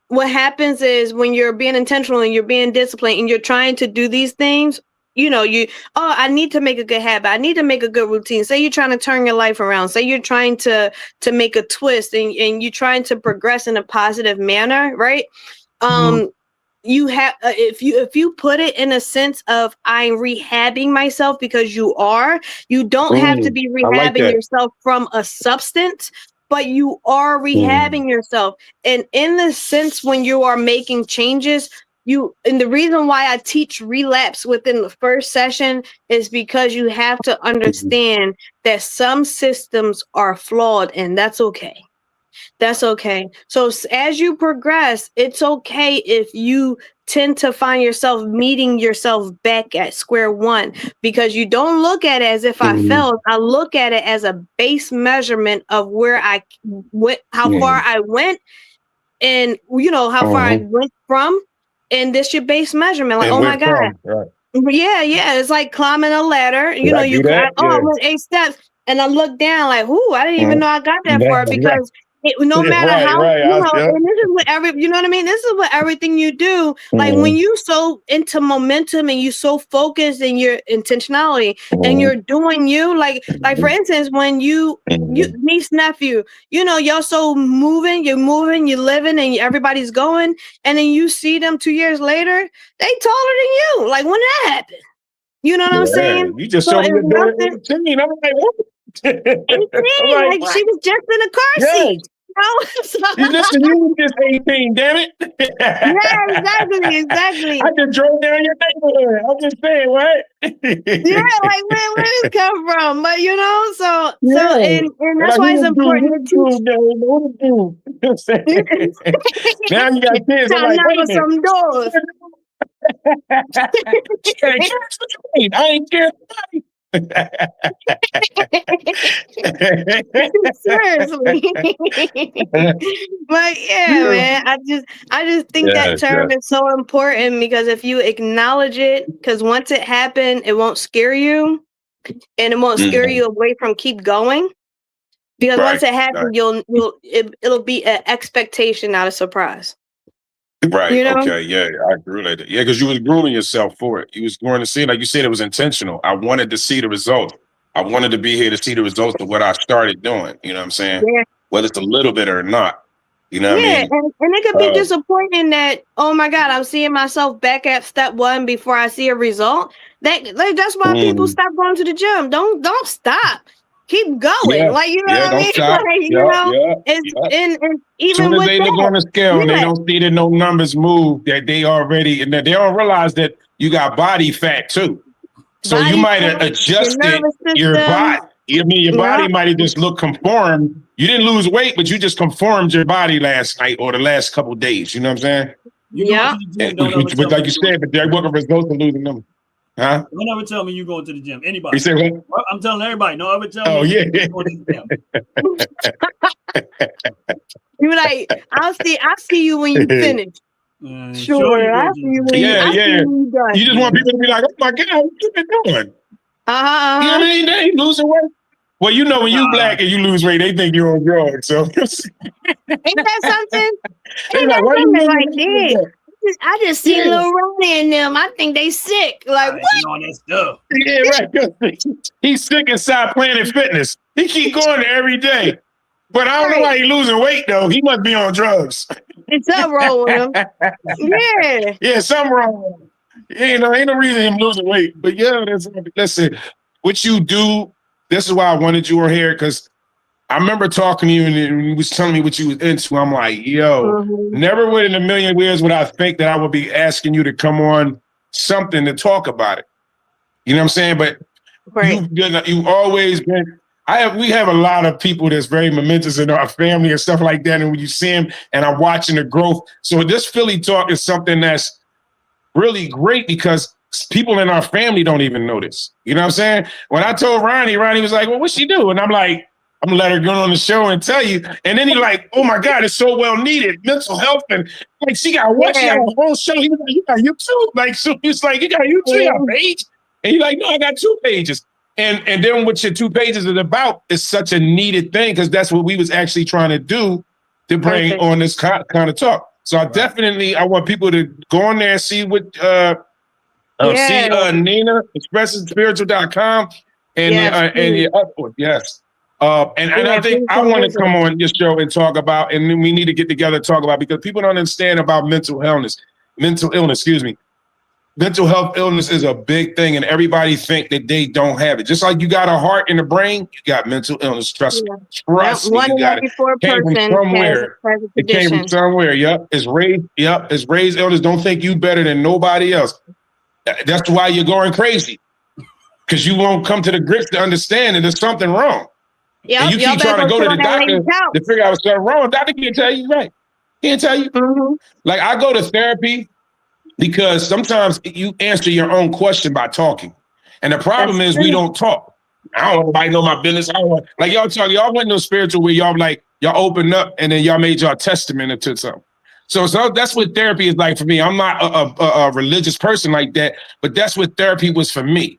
what happens is when you're being intentional and you're being disciplined and you're trying to do these things, you know, I need to make a good habit. I need to make a good routine. Say you're trying to turn your life around. Say you're trying to make a twist and you're trying to progress in a positive manner, right? You have if you put it in a sense of I'm rehabbing myself, because you don't have to be rehabbing yourself from a substance, but you are rehabbing yourself. And in the sense when you are making changes, and the reason why I teach relapse within the first session is because you have to understand that some systems are flawed, and that's okay. That's okay. So as you progress, it's okay if you tend to find yourself meeting yourself back at square one, because you don't look at it as if I failed. I look at it as a base measurement of where I went, how far I went, and you know how far I went from. And this your base measurement. Like, oh my God. Yeah. It's like climbing a ladder. You know, you climb, I went 8 steps and I look down like, I didn't even know I got that far, because no matter how, and this is what you know what I mean? This is what everything you do. Like when you so into momentum and you so focused in your intentionality and you're doing you, like for instance, when you niece, nephew, you know, y'all so you're moving, you're living, and everybody's going, and then you see them 2 years later, they taller than you. Like, when did that happen? You know what I'm saying? You just showed me the 18. I'm like, what? Like she was just in a car seat. So, You listen, you was just 18, damn it. yeah, exactly. I just drove down your neighborhood. I'm just saying, what? Yeah, like where this come from? But you know, so Yeah. and that's why it's important to teach. Now you got kids. I'm Time like, now wait a for minute. some doors. I ain't care. Seriously. But yeah, man, I just think that term is so important because if you acknowledge it, because once it happened, it won't scare you and it won't scare you away from keep going. Because once it happens, it'll be an expectation, not a surprise. Right. You know? Okay. Yeah. I agree with that. Yeah. Because you was grooming yourself for it. You was going to see, like you said, it was intentional. I wanted to see the results. I wanted to be here to see the results of what I started doing. You know what I'm saying? Yeah. Whether it's a little bit or not. You know what I mean? And it could be disappointing that, oh my God, I'm seeing myself back at step one before I see a result. That's why people stop going to the gym. Don't stop. Keep going. Yeah. Like, you know what I mean? Stop. Like, you know, and even soon as with they that, look on the scale and they don't see that no numbers move, that they already, and that they don't realize that you got body fat too. So you might have adjusted your body. I mean, your body might have just looked conformed. You didn't lose weight, but you just conformed your body last night or the last couple of days. You know what I'm saying? But like you said, but there wasn't results of losing them. Huh? Don't ever tell me you going to the gym. Anybody? You say what? I'm telling everybody. Don't ever tell me you going to the gym. You be like, I'll see you when you finish. Sure, I'll see you when you done. You just want people to be like, oh my God, what you been doing? You know what I mean? They ain't losing weight. Well, you know, when you black and you lose weight, they think you're on drugs. So ain't that something? Ain't that something like that? I just see Lil Ronnie in them. I think they sick. Like what? On that stuff. Yeah, right. He's sick inside Planet Fitness. He keep going there every day. But I don't know why he's losing weight though. He must be on drugs. It's something wrong with him. Yeah. Yeah, something wrong with him. You know, ain't no reason him losing weight. But yeah, listen, what you do, this is why I wanted you on here, because I remember talking to you and you was telling me what you was into. I'm like, yo, never would in a million years would I think that I would be asking you to come on something to talk about it. You know what I'm saying? But you've always been, we have a lot of people that's very momentous in our family and stuff like that. And when you see them and I'm watching the growth. So this Philly talk is something that's really great because people in our family don't even know this. You know what I'm saying? When I told Ronnie was like, well, what's she do? And I'm like, I'm gonna let her go on the show and tell you. And then he like, oh my God, it's so well needed. Mental health. And like, she got what? She got a whole show. He was like, you got YouTube? Like, so he's like, you got YouTube, you got a page? And he's like, no, I got 2 pages. And then what your 2 pages is about is such a needed thing because that's what we was actually trying to do to bring on this kind of talk. So I want people to go on there and see what see Nina expressingspiritual.com and yes. And I think I want to come on this show and talk about, and then we need to get together and talk about, because people don't understand about mental illness, excuse me. Mental health illness is a big thing, and everybody think that they don't have it. Just like you got a heart and a brain, you got mental illness. Trust me, you got it. It came from somewhere. Yep, it's raised illness. Don't think you better than nobody else. That's why you're going crazy, because you won't come to the grips to understand that there's something wrong. And you keep trying to go to the doctor to figure out what's wrong. Doctor can't tell you right. Can't tell you. Like I go to therapy because sometimes you answer your own question by talking. And the problem is we don't talk. I don't want nobody know my business. I don't want, like y'all talk, y'all went no spiritual where y'all like, y'all opened up and then y'all made y'all testament into something. So that's what therapy is like for me. I'm not a religious person like that, but that's what therapy was for me.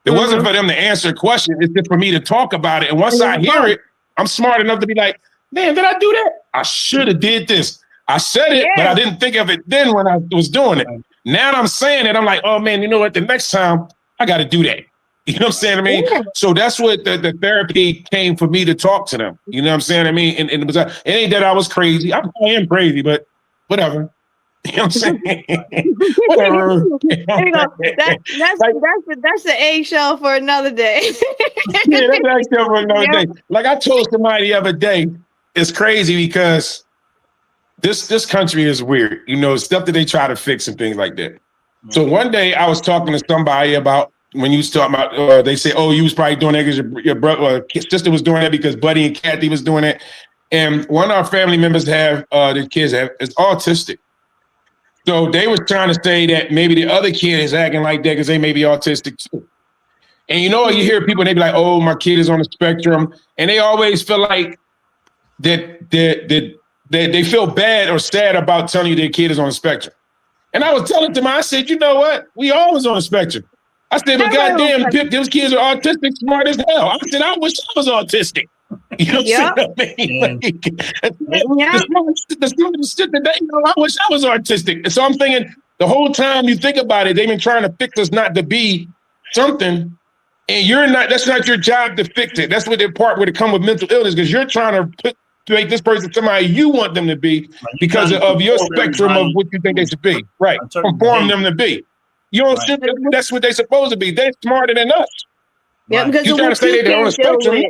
It wasn't for them to answer a question. It's just for me to talk about it. And once I hear it, I'm smart enough to be like, man, did I do that? I should have did this. I said it, but I didn't think of it then when I was doing it. Now that I'm saying it, I'm like, oh man, you know what? The next time I got to do that. You know what I'm saying? I mean, so that's what the therapy came for me to talk to them. You know what I'm saying? I mean, and it ain't that I was crazy. I am crazy, but whatever. You know what I'm saying? Whatever. There you go. That's the eggshell for another day. Yeah, that's the eggshell for another day. Like I told somebody the other day, it's crazy because this country is weird. You know, stuff that they try to fix and things like that. So one day I was talking to somebody about when you was talking about, they say, oh, you was probably doing that because your brother or sister was doing that because Buddy and Kathy was doing it. And one of our family members the kids is autistic. So they were trying to say that maybe the other kid is acting like that because they may be autistic too. And you know, you hear people, they be like, oh, my kid is on the spectrum. And they always feel like that they feel bad or sad about telling you their kid is on the spectrum. And I was telling them, I said, you know what? We always on the spectrum. I said, but goddamn, Pip, those kids are autistic, smart as hell. I said, I wish I was autistic. You know what I'm saying? I wish I was autistic. And so I'm thinking, the whole time you think about it, they've been trying to fix us not to be something. And you're not, that's not your job to fix it. That's what the part where it come with mental illness, because you're trying to make this person somebody you want them to be because of your spectrum of what you think they should be. Right. Conform them to be. You don't sit there, that's what they're supposed to be. They're smarter than us. Yeah, because you're trying to say they're on the spectrum.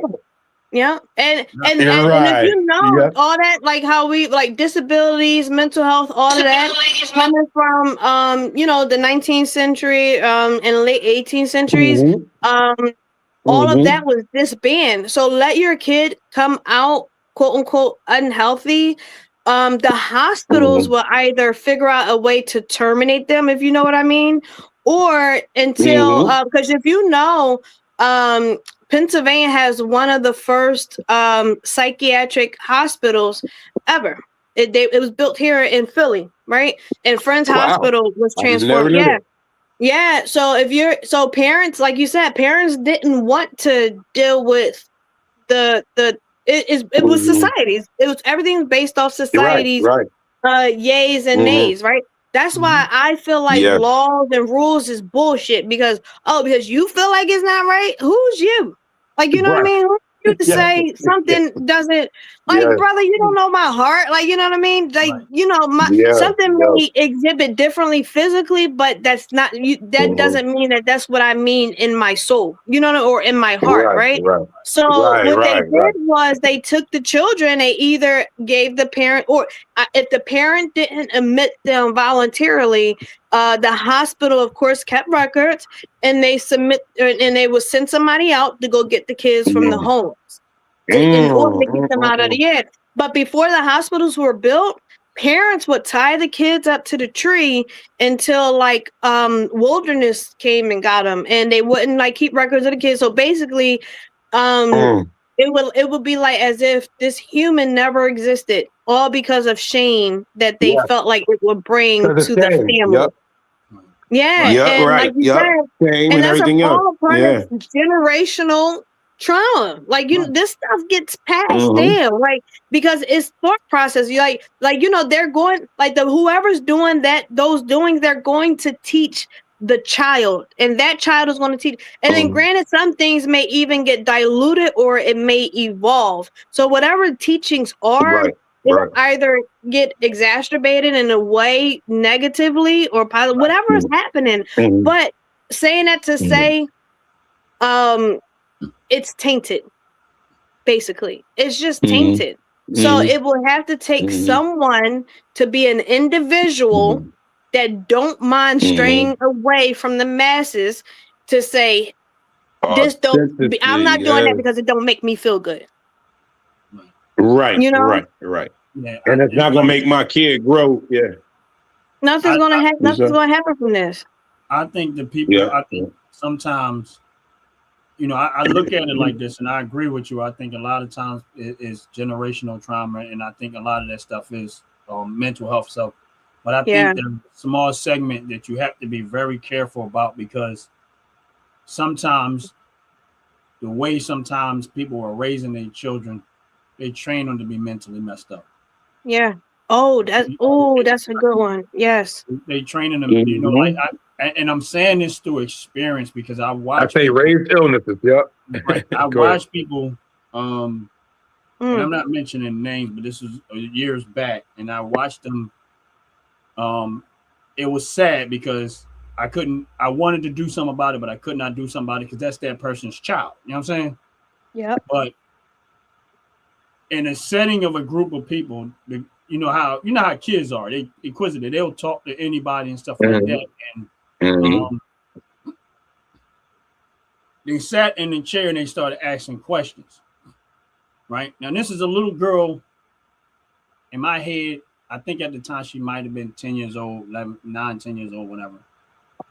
Yeah, and if you know all that, like how we like disabilities, mental health, all of that coming from the 19th century and late 18th centuries, all of that was disbanded. So let your kid come out quote unquote unhealthy. The hospitals will either figure out a way to terminate them, if you know what I mean, or until because if you know Pennsylvania has one of the first psychiatric hospitals ever. It was built here in Philly, right? And Friends Hospital was transformed. Yeah. So parents, like you said, parents didn't want to deal with it was societies. It was everything based off societies, yays and nays, right? That's why I feel like laws and rules is bullshit because you feel like it's not right. Who's you? Like, you know what I mean? Who's you to say something doesn't brother, you don't know my heart. Like, you know what I mean? Like, something may exhibit differently physically, but that's not that doesn't mean that that's what I mean in my soul, or in my heart, right? So what they did was they took the children, they either gave the parent, or if the parent didn't admit them voluntarily, the hospital, of course, kept records, and they would send somebody out to go get the kids from the homes in order to get them out of the air. But before the hospitals were built, parents would tie the kids up to the tree until wilderness came and got them, and they wouldn't keep records of the kids. So basically, it would be like as if this human never existed, all because of shame that they felt like it would bring to the family. And that's all a part of generational trauma. This stuff gets passed down, because it's thought process. They're going whoever's doing those doings, they're going to teach the child, and that child is going to teach. And then granted, some things may even get diluted or it may evolve. So whatever teachings are, it'll either get exacerbated in a way negatively or positive, whatever is happening. But saying that to say, it's tainted. Basically, it's just tainted. So it will have to take someone to be an individual that don't mind straying away from the masses to say, I'm not doing that because it don't make me feel good. Right. Yeah, and it's not gonna make my kid grow. Nothing's gonna happen from this. I think the people. I think sometimes, I look at it like this, and I agree with you. I think a lot of times it is generational trauma, and I think a lot of that stuff is mental health. So, but I think there's a small segment that you have to be very careful about, because sometimes the way people are raising their children, they train them to be mentally messed up. Yeah. That's a good one. Yes. They training them, and I'm saying this through experience because I watch. I say raised illnesses. I watch people. And I'm not mentioning names, but this was years back, and I watched them. It was sad because I wanted to do something about it, but I could not do something about it because that's that person's child. You know what I'm saying? Yeah. But in a setting of a group of people, you know how kids are. They inquisitive. They'll talk to anybody and stuff like that. And they sat in the chair and they started asking questions. Right now, this is a little girl. In my head, I think at the time she might have been 10 years old, 9, 10 years old, whatever.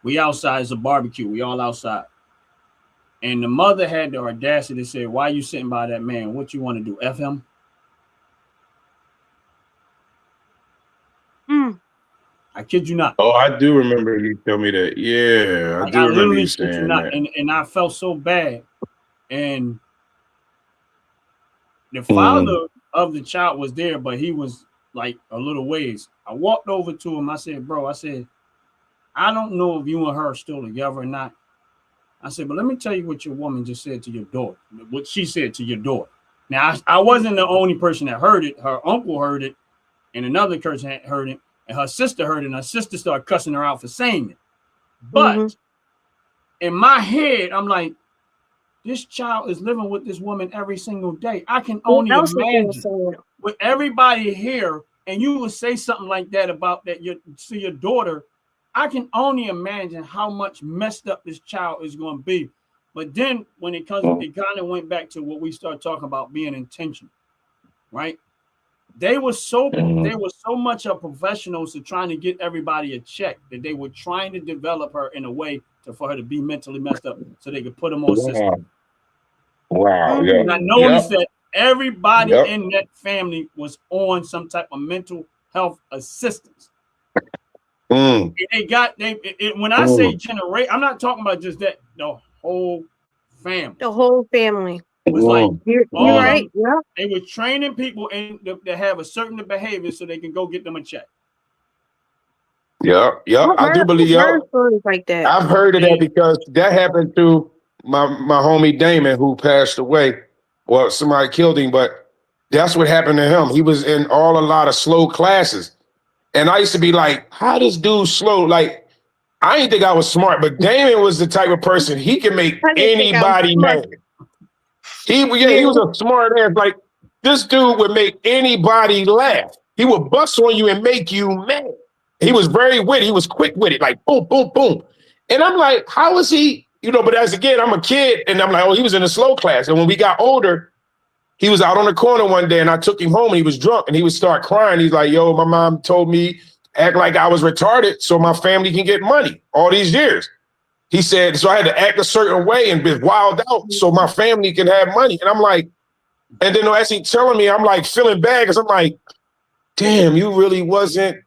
We outside, it's a barbecue. We all outside. And the mother had the audacity to say, "Why are you sitting by that man? What you want to do? F him?" I kid you not. Oh, I do remember you tell me that. Yeah, I do remember you saying that. And I felt so bad. And the father of the child was there, but he was like a little ways. I walked over to him. I said, "Bro," I said, "I don't know if you and her are still together or not." I said, "But let me tell you what your woman just said to your daughter, what she said to your daughter." Now, I wasn't the only person that heard it. Her uncle heard it, and another person had heard it, and her sister heard it, and her sister started cussing her out for saying it. But in my head, I'm like, this child is living with this woman every single day. I can only imagine with everybody here, and you would say something like that about that to your daughter. I can only imagine how much messed up this child is going to be. But then when it comes, it kind of went back to what we started talking about being intentional, right? They were so much of professionals to trying to get everybody a check that they were trying to develop her in a way for her to be mentally messed up so they could put them on system. Wow. Yeah. And I noticed that everybody in that family was on some type of mental health assistance. And when I say generate, I'm not talking about just that, the whole family. The whole family. It was like you're right. Yeah. They were training people to have a certain behavior so they can go get them a check. Yeah, I do believe stories like that. I've heard of that because that happened to my homie Damon, who passed away. Well, somebody killed him, but that's what happened to him. He was in a lot of slow classes. And I used to be like, how this dude slow? Like, I didn't think I was smart, but Damon was the type of person, he can make anybody mad. He was a smart ass. Like, this dude would make anybody laugh. He would bust on you and make you mad. He was very witty. He was quick with it, like boom, boom, boom. And I'm like, how is he? But as again, I'm a kid, and I'm like, oh, he was in a slow class. And when we got older, he was out on the corner one day, and I took him home, and he was drunk, and he would start crying. He's like, yo, my mom told me act like I was retarded so my family can get money all these years. He said, so I had to act a certain way and be wild out so my family can have money. And I'm like, and then as he's telling me, I'm like feeling bad because I'm like, damn, you really wasn't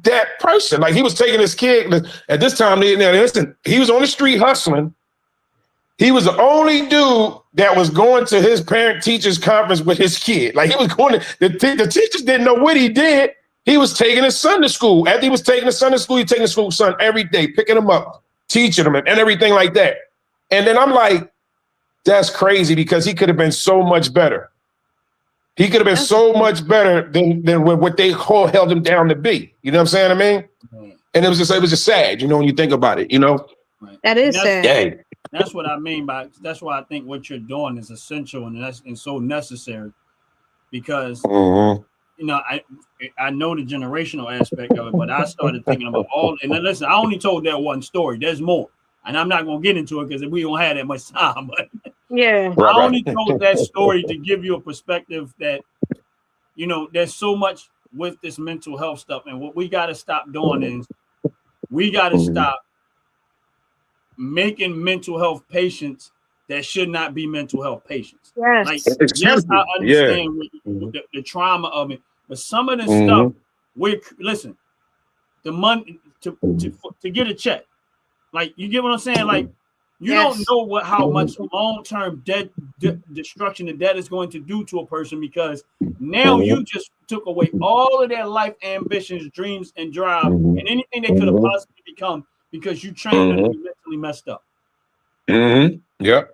that person. Like, he was taking his kid at this time. Listen, he was on the street hustling. He was the only dude that was going to his parent-teachers conference with his kid. Like, he was going to, the teachers didn't know what he did. He was taking his son to school. After he was taking his son to school, he taking his school son every day, picking him up, teaching him and everything like that. And then I'm like, that's crazy because he could have been so much better. He could have been so much better than what they held him down to be. You know what I'm saying? I mean, and it was just sad, when you think about it, Right. That is sad. Yeah. That's what I mean by. That's why I think what you're doing is essential and so necessary, because I know the generational aspect of it, but I started thinking about all. And then listen, I only told that one story. There's more, and I'm not gonna get into it because we don't have that much time. But yeah, I only told that story to give you a perspective that there's so much with this mental health stuff, and what we got to stop doing is we got to stop making mental health patients that should not be mental health patients. Yes. Like, yes, I understand the trauma of it, but some of the stuff the money to get a check, like, you get what I'm saying? Like, you don't know how much long-term debt destruction the debt is going to do to a person, because now you just took away all of their life ambitions, dreams, and drive, and anything they could have possibly become, because you trained them to be mentally messed up. Yep.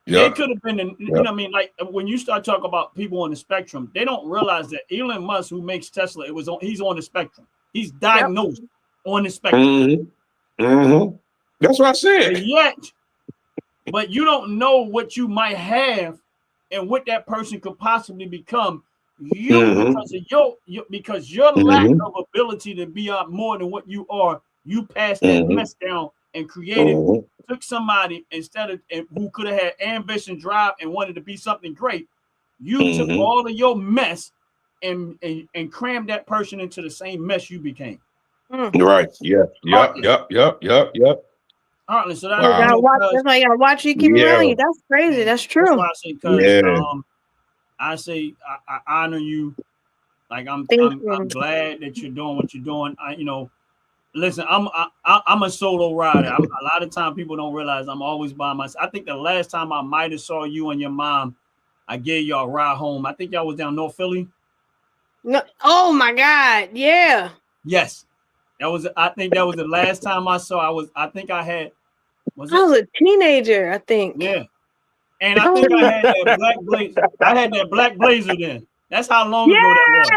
It could have been, you know what I mean? Like, when you start talking about people on the spectrum, they don't realize that Elon Musk, who makes Tesla, he's on the spectrum. He's diagnosed on the spectrum. That's what I said. But you don't know what you might have and what that person could possibly become. Because of because your lack of ability to be up more than what you are, you passed that mess down and created, took somebody instead of who could have had ambition, drive, and wanted to be something great. You took all of your mess and crammed that person into the same mess you became. Right. Yep. Heartless. So that's that's why you gotta watch you keep around you. That's crazy. That's true. That's why I say, because I say I honor you. Like I'm glad that you're doing what you're doing. Listen, I'm a solo rider. A lot of time people don't realize I'm always by myself. I think the last time I might have saw you and your mom, I gave y'all a ride home. I think y'all was down North Philly. No, oh my God, yeah. Yes, I think that was the last time I saw. I was a teenager, I think. Yeah. And I think I had that black blazer. I had that black blazer then. That's how long ago that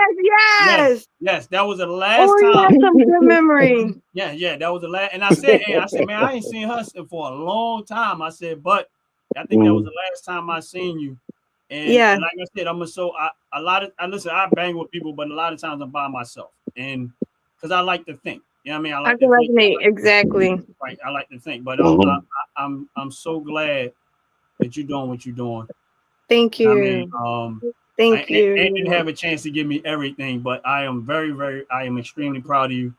was. Yes. That was the last time. That's some good memory. Yeah, that was the last. And I said, man, I ain't seen her for a long time. I said, but I think that was the last time I seen you. And like I said, I bang with people, but a lot of times I'm by myself, and because I like to think. You know what I mean? I can resonate exactly. Right, I like to think, but I'm so glad that you're doing what you're doing. Thank you. Thank you. And didn't have a chance to give me everything, but I am I am extremely proud of you. You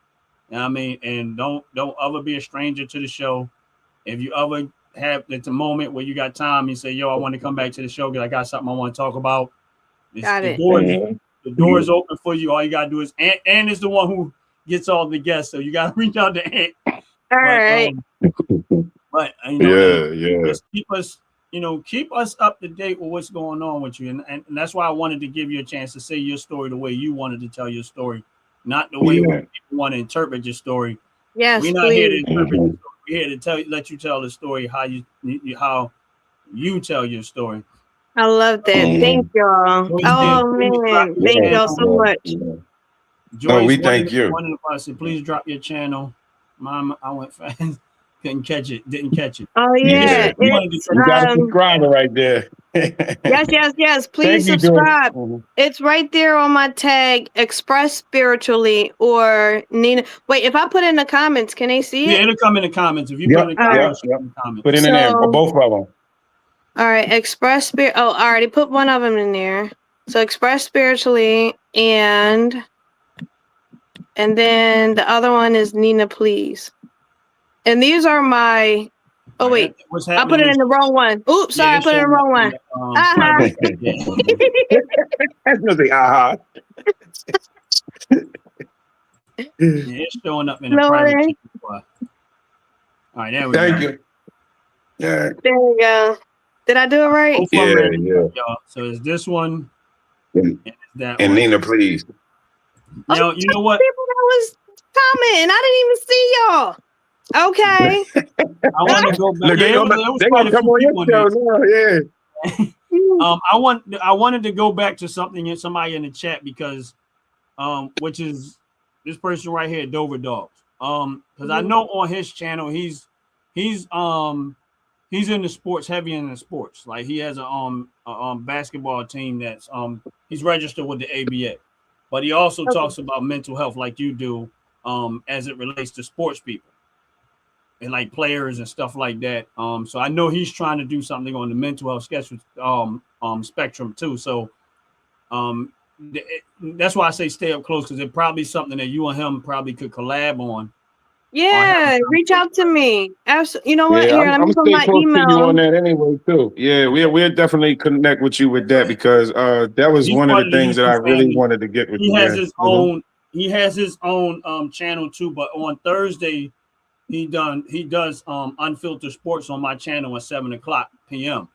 know what I mean? And don't ever be a stranger to the show. If you ever have it's a moment where you got time, you say, "Yo, I want to come back to the show because I got something I want to talk about." The door is open for you. All you gotta do is Ant is the one who gets all the guests, so you gotta reach out to Ant. All right. But just keep us up to date with what's going on with you, and that's why I wanted to give you a chance to say your story the way you wanted to tell your story, not the way people want to interpret your story. Yes, we're not here to interpret your story. We're here to let you tell the story how you tell your story. I love that. Thank y'all. Oh man, thank y'all so much. Joyce, we thank you. One of us said, please drop your channel. Mom, I went fast. Didn't catch it. Oh yeah. You got a subscriber right there. Yes. Please subscribe. It's right there on my tag, Express Spiritually or Nina. Wait, if I put it in the comments, can they see it? Yeah, it'll come in the comments. If you put it in the comments, put it in there, both of them. All right, Express Spirit. Oh, I already put one of them in there. So Express Spiritually and then the other one is Nina Please. And these are my. Oh wait, I put it in the wrong one. Oops, sorry, I put it in the wrong one. That's nothing. It's showing up in the private. All right, there we go. Thank you. Yeah. There we go. Did I do it right? Yeah. So it's this one and that and one. Nina, please. You know what? People that was commenting. I didn't even see y'all. Okay. I want to go back. Look, they gonna come on your show now. Yeah. I wanted to go back to somebody in the chat because, which is this person right here, Dover Dogs. Because I know on his channel he's in the sports, heavy in the sports. Like he has a basketball team that's he's registered with the ABA, but he also talks about mental health like you do, as it relates to sports people and like players and stuff like that. So I know he's trying to do something on the mental health spectrum too. So that's why I say stay up close, because it's probably something that you and him probably could collab on. Yeah, reach out to me. Absolutely. You know what? Yeah, Here, let me put my email. To you on that anyway too. Yeah, we'll definitely connect with you with that, because that was one of the things that I really wanted to get with you. He has his own channel too, but on Thursday he does Unfiltered Sports on my channel at 7:00 p.m.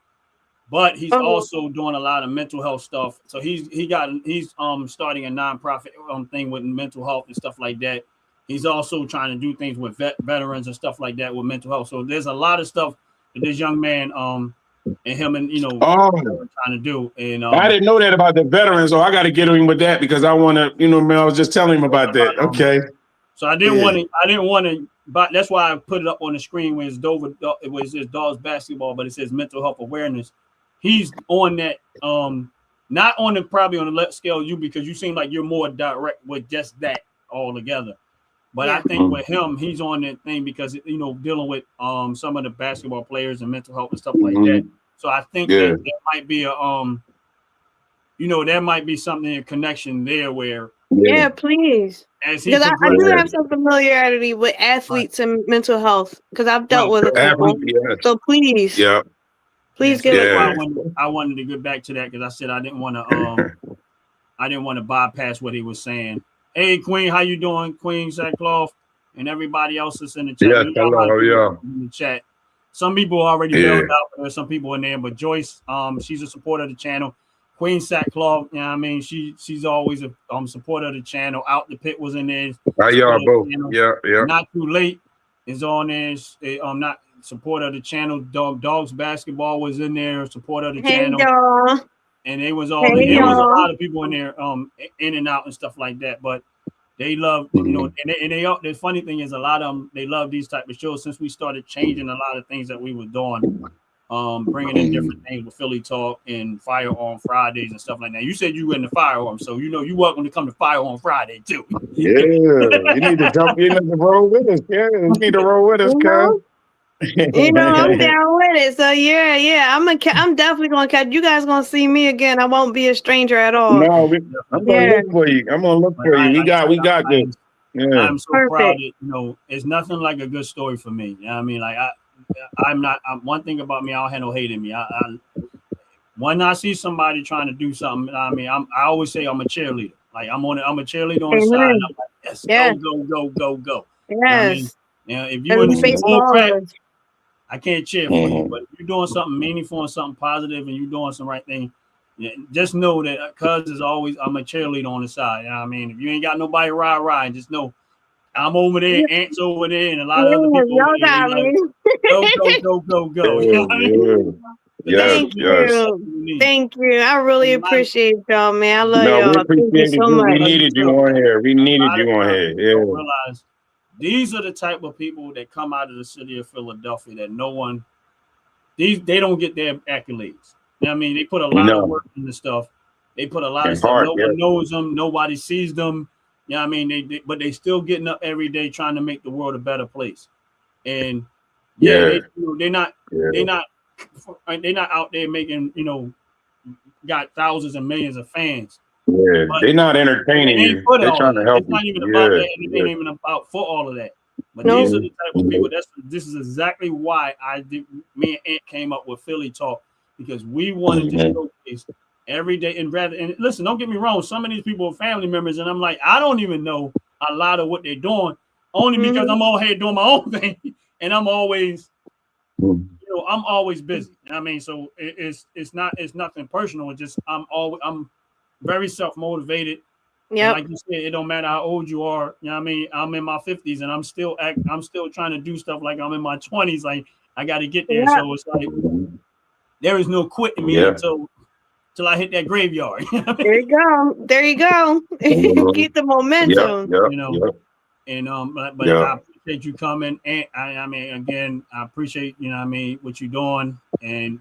But he's also doing a lot of mental health stuff. So he's starting a nonprofit thing with mental health and stuff like that. He's also trying to do things with veterans and stuff like that with mental health. So there's a lot of stuff that this young man and him and trying to do. And I didn't know that about the veterans, so I got to get him with that, because I want to, I was just telling him about that. Okay. So I didn't want to, but that's why I put it up on the screen where it says Dogs basketball, but it says mental health awareness. he's on that not on the probably on the left scale you because you seem like you're more direct with just that altogether. But I think with him, he's on that thing because dealing with some of the basketball players and mental health and stuff like that. So I think that might be a there might be something in connection there where please. Because I do have some familiarity with athletes and mental health because I've dealt with it before. So please, please give it. I wanted to get back to that because I said I didn't want to bypass what he was saying. Hey, Queen, how you doing? Queen Sackcloth and everybody else that's in the chat. Yes, hello, in the chat. Some people already mailed out, but there's some people in there. But Joyce, she's a supporter of the channel. Queen Sackcloth, you know what I mean? She's always a supporter of the channel. Out the Pit was in there. How y'all both? Yeah. Not Too Late is on there. Not supporter of the channel. Dogs Basketball was in there, supporter of the channel. Y'all. And it was all there was a lot of people in there, in and out and stuff like that. But they love, and they the funny thing is a lot of them, they love these type of shows since we started changing a lot of things that we were doing. Bringing in different things with Philly Talk and Fire on Fridays and stuff like that. You said you were in the Firearm, so you're welcome to come to Fire on Friday too. Yeah, you need to jump in and roll with us. Yeah, you need to roll with us, cuz. I'm down with it. So yeah, I'm definitely gonna catch you guys. Gonna see me again. I won't be a stranger at all. No, I'm gonna look for you. I'm gonna look for you. We got this. Yeah. I'm so proud that it's nothing like a good story for me. You know what I mean? Like I'm not. One thing about me, I don't have no hate in me. When I see somebody trying to do something, I mean, I always say I'm a cheerleader. Like I'm a cheerleader on the side. And I'm like, yes, go. Yes. You know what I mean? If you're in the Super Bowl, I can't cheer for you. But if you're doing something meaningful and something positive, and you're doing some right thing, just know that cuz is always I'm a cheerleader on the side. You know what I mean? If you ain't got nobody ride, just know. I'm over there, Ant's over there, and a lot of other people over there. Like, go. You know what I mean? Thank you. I really appreciate y'all, man. I love y'all. We appreciate you so much. We needed you on here. Yeah. Realize these are the type of people that come out of the city of Philadelphia that no one, they don't get their accolades. You know what I mean? They put a lot of work into stuff. They put a lot of stuff. No one knows them. Nobody sees them. You know what I mean? But they still getting up every day trying to make the world a better place. And they're not out there making, got thousands and millions of fans. Yeah, they're not entertaining you. They're trying to help you. It's not even about that. And it ain't even about for all of that. But these are the type of people. This is exactly why me and Ant came up with Philly Talk, because we wanted to showcase every day. And listen, don't get me wrong. Some of these people are family members, and I'm like, I don't even know a lot of what they're doing, only because I'm all here doing my own thing, and I'm always, I'm always busy. I mean, so it's nothing personal. It's just I'm very self-motivated. Yeah, like you said, it don't matter how old you are. You know what I mean? I'm in my 50s and I'm still trying to do stuff like I'm in my 20s. Like I got to get there. Yeah. So it's like there is no quitting me until I hit that graveyard. You know what I mean? There you go. Keep the momentum. And I appreciate you coming. And I mean, again, I appreciate what you're doing. And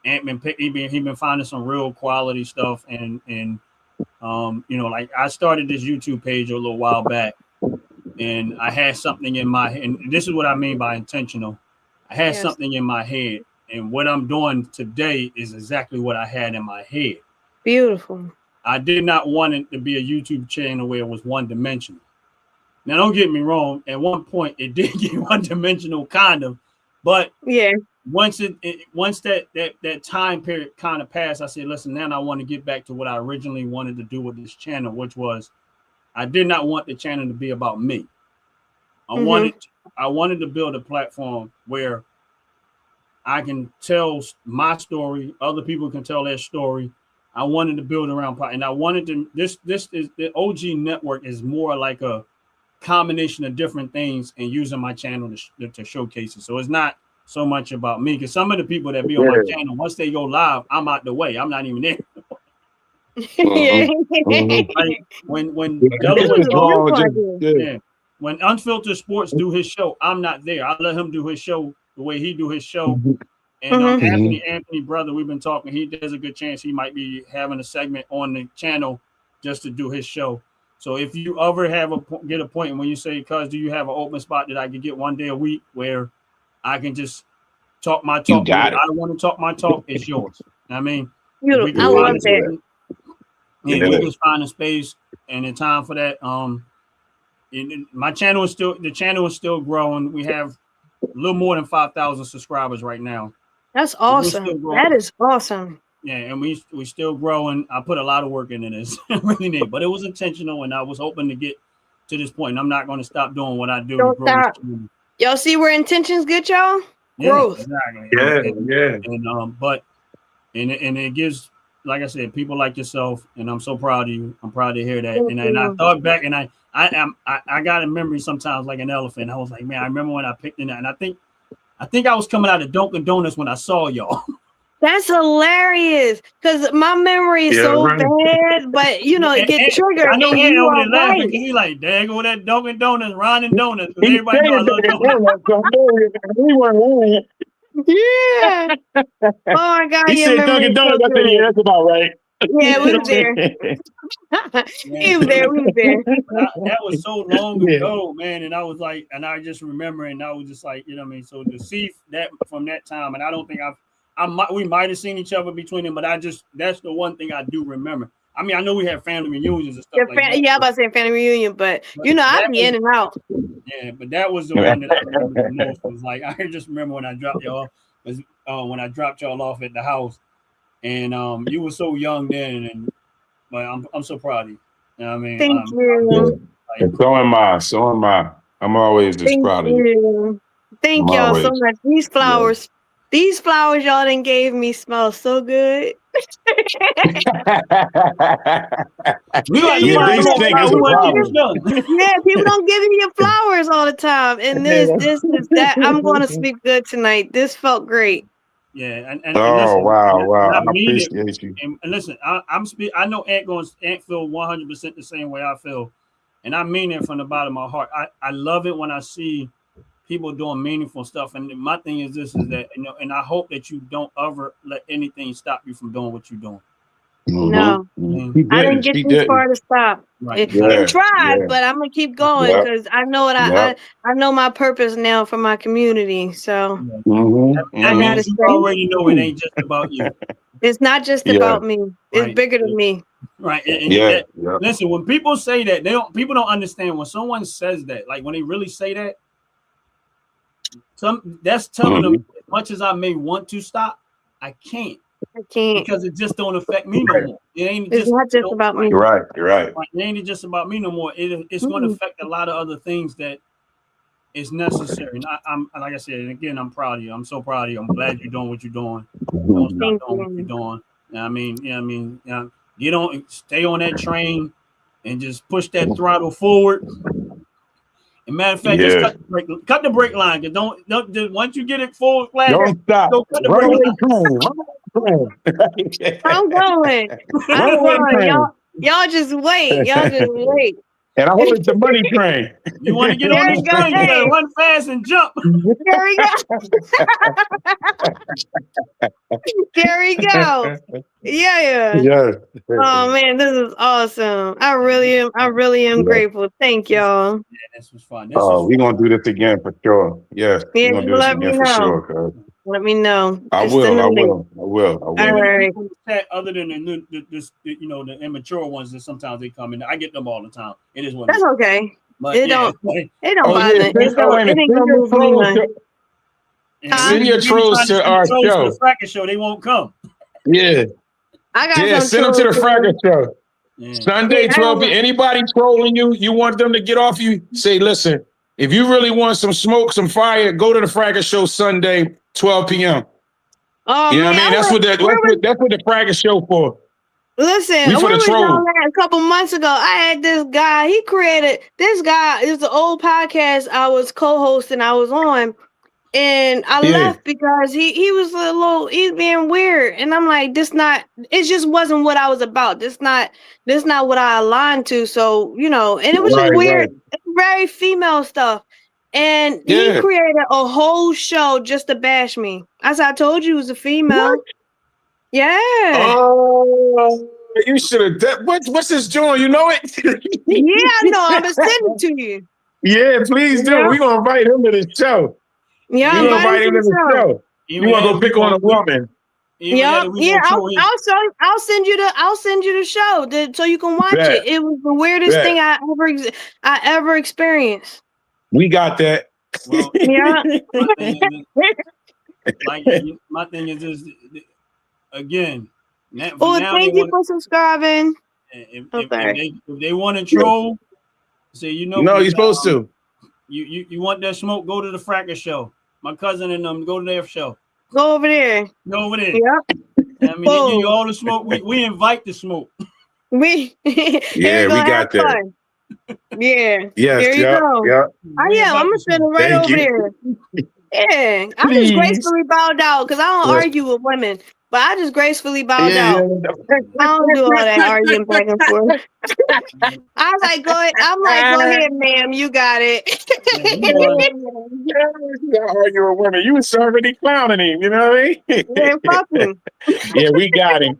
Ant been finding some real quality stuff, and like I started this YouTube page a little while back, and I had something in my head, and this is what I mean by intentional. I had something in my head, and what I'm doing today is exactly what I had in my head. Beautiful. I did not want it to be a YouTube channel where it was one dimensional. Now, don't get me wrong. At one point, it did get one dimensional, kind of, but once that time period kind of passed, I said, listen, now I want to get back to what I originally wanted to do with this channel, which was I did not want the channel to be about me. I wanted to build a platform where I can tell my story, other people can tell their story. I wanted to build around, and I wanted to, this is the OG network is more like a combination of different things and using my channel to showcase it. So it's not so much about me, because some of the people that be on my channel, once they go live, I'm out the way. I'm not even there. Like when Unfiltered Sports do his show, I'm not there. I let him do his show the way he do his show. And Mhm. Anthony, brother, we've been talking. There's a good chance he might be having a segment on the channel just to do his show. So if you ever get a point when you say, "Cuz, do you have an open spot that I can get one day a week where I can just talk my talk? You got it. I want to talk my talk. It's yours." I mean, if we Beautiful. I can love find a that. space, we can find a space and in time for that. My channel is still growing. We have a little more than 5,000 subscribers right now. That's awesome. That is awesome. Yeah, and we still growing. I put a lot of work into this, really did, but it was intentional, and I was hoping to get to this point. And I'm not going to stop doing what I do. Don't stop. Y'all see where intentions get y'all? Growth. Exactly. Yeah. And it gives, like I said, people like yourself, and I'm so proud of you. I'm proud to hear that. And I thought back, and I got a memory sometimes like an elephant. I was like, man, I remember when I picked in that, and I think I was coming out of Dunkin' Donuts when I saw y'all. That's hilarious because my memory is so bad, but it gets triggered. I know and he you over are there laughing right. because he like, dang, over that Dunkin' Donuts, Ron and Donuts. Everybody know I love Donuts. Yeah. Oh my God. He said Dunkin' Donuts. I said, yeah, that's about right. Yeah, we was there. We was there. That was so long ago, man. And I was like, and I just remember, and I was just like, you know what I mean? So to see that from that time, and I don't think we might have seen each other between them, but that's the one thing I do remember. I mean, I know we had family reunions and stuff like that. Yeah, I was about to say family reunion, but I'd be in and out. Yeah, but that was the one that I remember the most. Was like, I just remember when I dropped y'all, when I dropped y'all off at the house, and you were so young then, but I'm so proud of you. You know what I mean? Thank you. So am I. I'm always just proud of you. Thank y'all so much. These flowers y'all done gave me smell so good. We Yeah, people don't give you your flowers all the time. And this is that. I'm going to sleep good tonight. This felt great. Yeah, and listen, wow! I appreciate you. And listen, I know Ant feel 100% the same way I feel, and I mean it from the bottom of my heart. I love it when I see people doing meaningful stuff. And my thing is that, and I hope that you don't ever let anything stop you from doing what you're doing. No, I didn't get too far to stop. Right. It tried, but I'm gonna keep going because I know what I know my purpose now for my community. So I gotta you already know it ain't just about you. It's not just about me. It's bigger than me. Right. Listen, when people say that, people don't understand when someone says that, like when they really say that. That's telling them as much as I may want to stop, I can't because it just don't affect me no more. It's not just about me. You're right. It ain't just about me no more. It's going to affect a lot of other things that is necessary. And I'm like I said, and again, I'm proud of you. I'm so proud of you. I'm glad you're doing what you're doing. Don't stop doing what you're doing. Get on, stay on that train, and just push that throttle forward. And matter of fact, just cut the brake line. Don't just once you get it full flat, don't stop. Cut the brake line. I'm going. Y'all just wait. And I hope it's the money train. You want to get on this train? You gotta run fast and jump. There we go. There we go. Yeah. Oh man, this is awesome. I really am grateful. Thank y'all. Yeah, this was fun. We're gonna do this again for sure. Yes. Yeah, we're gonna do this again for sure. Let me know. I will. All right. Other than the immature ones that sometimes they come in, I get them all the time. It is what that's okay. But it don't bother. It ain't gonna move me none. Send your trolls to our show. The Fracas Show, they won't come. Yeah. I got send them to the Fracas Show. Yeah. Sunday 12 p.m. Anybody trolling you want them to get off you, say, listen, if you really want some smoke, some fire, go to the Fracas Show Sunday, 12 p.m. Oh, you know what I mean? That's what the Fracas Show for. Listen, we was on that a couple months ago. I had this guy. He created this guy. It was an old podcast I was co-hosting. I was on, and I left because he was he's being weird, and I'm like, it just wasn't what I was about. This not what I aligned to. So and it was just weird. Very female stuff. And he created a whole show just to bash me. As I told you, he was a female. What? Yeah. Oh, you should have. What's this joint? You know it? Yeah, I know. I'm gonna send it to you. Yeah, please do. We're gonna invite him to the show. Yeah, we're gonna invite him to the show. You want to go pick on a woman? Yeah. I'll send you the show so you can watch it. It was the weirdest thing I ever experienced. We got that. Well, yeah. My thing is just again. Thank you for subscribing. If they want to troll, say No, you're supposed to. You want that smoke? Go to the Fracker show. My cousin and them go to their show. Go over there. Go over there. Yep. I mean, they give you all the smoke. We invite the smoke. We got that. Yeah. Yes. There you go. Yeah. I'm gonna send it right over there. Yeah. I just gracefully bowed out because I don't argue with women. But I just gracefully bowed out. I don't do all that arguing back and forth. I was like, go ahead, ma'am, you got it. You got to argue with women. You was already clowning him, you know what I mean? Yeah, fuck him. Yeah, we got him.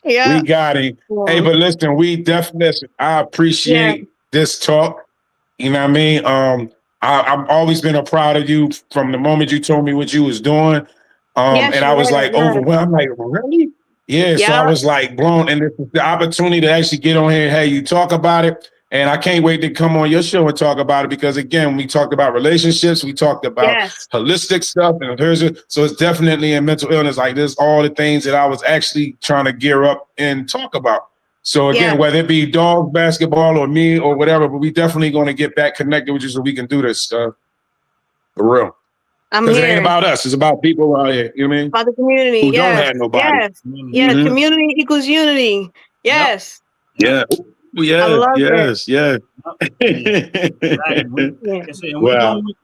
Yeah. We got him. Yeah. Hey, but listen, I appreciate this talk. You know what I mean? I've always been proud of you from the moment you told me what you was doing. And I was like overwhelmed. I'm like, really? Yeah. So I was like blown. And this is the opportunity to actually get on here and have you talk about it. And I can't wait to come on your show and talk about it because again, we talked about relationships, we talked about holistic stuff, and so it's definitely in mental illness. Like this, all the things that I was actually trying to gear up and talk about. So again, whether it be dog basketball or me or whatever, but we definitely going to get back connected with you so we can do this stuff for real. Because it ain't about us; it's about people out here. You know what I mean? About the community. Who don't have nobody. Yes. Yeah. Mm-hmm. Community equals unity. Yes. Yeah. Yes. Right.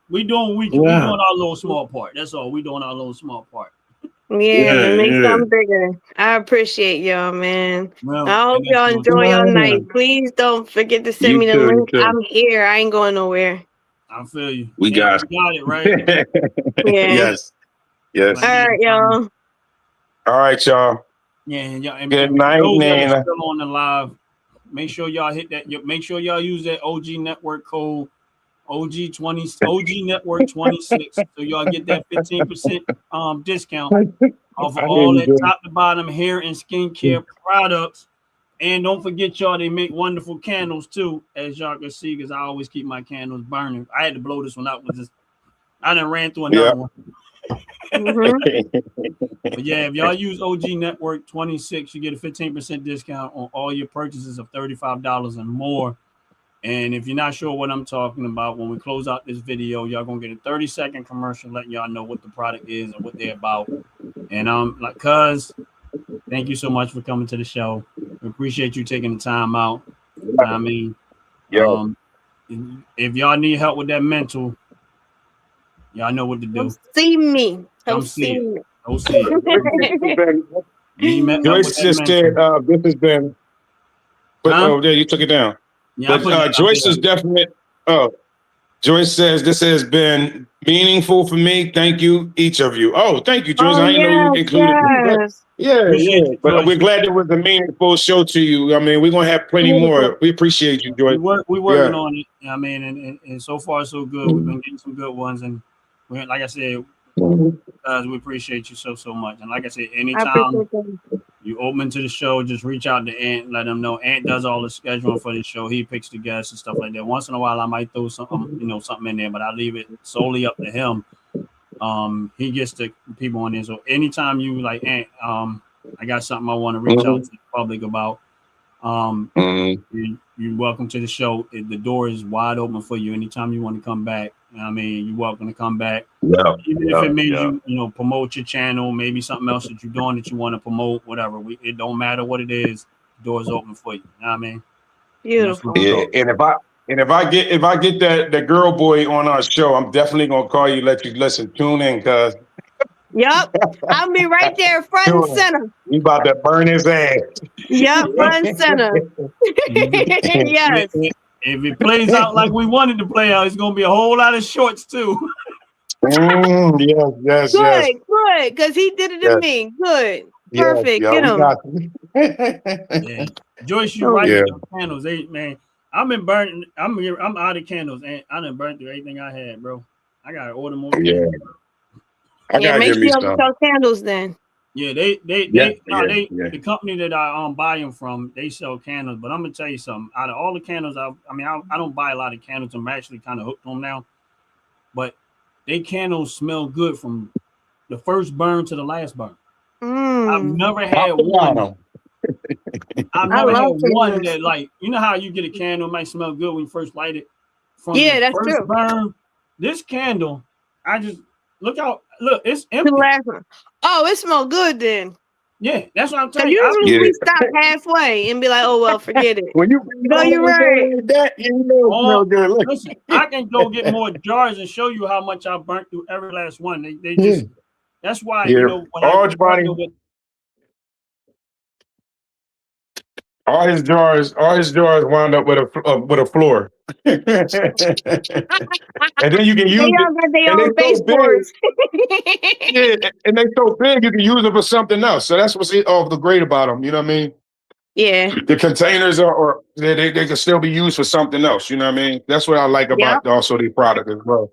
We doing our little small part. That's all. We doing our little small part. Yeah, make something bigger. I appreciate y'all, man. Well, I hope y'all enjoy your night. Please don't forget to send me the link. I'm here. I ain't going nowhere. I feel you. We got it right. Yes. All right, y'all. All right, y'all. Yeah, and good night, man. Still on the live. Make sure y'all hit that. Make sure y'all use that OG Network code OG Network 26, so y'all get that 15% discount off of all that top to bottom hair and skincare products. And don't forget, y'all, they make wonderful candles too, as y'all can see, because I always keep my candles burning. I had to blow this one out with this. I done ran through another one. But yeah, if y'all use OG Network 26, you get a 15% discount on all your purchases of $35 and more. And if you're not sure what I'm talking about, when we close out this video, y'all gonna get a 30-second commercial letting y'all know what the product is and what they're about. And like, cuz, thank you so much for coming to the show. We appreciate you taking the time out. I mean, if y'all need help with that mental, y'all know what to do. Come see me. Come see me. Go see it. Joyce just said this has been. Oh, there you took it down. Yeah, but Joyce is definite. Joyce says this has been meaningful for me. Thank you, each of you. Oh, thank you, Joyce. I didn't know you included. Yeah. But we're glad it was a meaningful show to you. I mean, we're gonna have plenty more. We appreciate you, Joyce. We're working on it. I mean, and so far so good. We've been getting some good ones, and like I said, we appreciate you so much. And like I said, anytime you open to the show, just reach out to Ant, let him know. Ant does all the scheduling for the show. He picks the guests and stuff like that. Once in a while, I might throw something in there, but I leave it solely up to him. He gets the people on there. So anytime you like, Ant, I got something I want to reach out to the public about. You're welcome to the show. The door is wide open for you. Anytime you want to come back, I mean, you're welcome to come back. Even if it made you, promote your channel, maybe something else that you're doing that you want to promote, whatever. It don't matter what it is. The door's open for you. You know what I mean? Beautiful. Yeah, and if I get that girl boy on our show, I'm definitely gonna call you. Let you listen. Tune in, cuz. Yep, I'll be right there, front and center. We about to burn his ass. Yep, front and center. Yes. If it plays out like we wanted to play out, it's gonna be a whole lot of shorts too. Yes. Good, because he did it to Yes. me. Good, Yes, perfect. yeah, Get we him. got you. Yeah. Joyce, you're right Yeah. with the candles. Man, I'm out of candles, and I done burnt through everything I had, bro. I gotta order more Yeah. candles. I Yeah, gotta make give sure me you some. sell candles then. Yeah, Yeah. the company that I buy them from, they sell candles. But I'm gonna tell you something. Out of all the candles, I don't buy a lot of candles. I'm actually kind of hooked on them now. But they candles smell good from the first burn to the last burn. I've never had one. I've I never had love one candles. that, like, you know how you get a candle, it might smell good when you first light it. From Yeah, the that's first true. burn, this candle, look, it's The empty. last one. Oh, it smells good then. Yeah, that's what I'm Because telling you. usually Yeah. we stop halfway and be like, oh, well, forget it. When you No, you're right. like that, you know it smell good. Look. Listen, I can go get more jars and show you how much I burnt through every last one. They just, that's why, Yeah. you know, when All I partner with All his jars wound up with a floor. And then you can use They it. all got their And own they so big. baseboards. Yeah, and they so big you can use them for something else. So that's what's the great about them. You know what I mean? Yeah. The containers are they can still be used for something else. You know what I mean? That's what I like about also the product as well.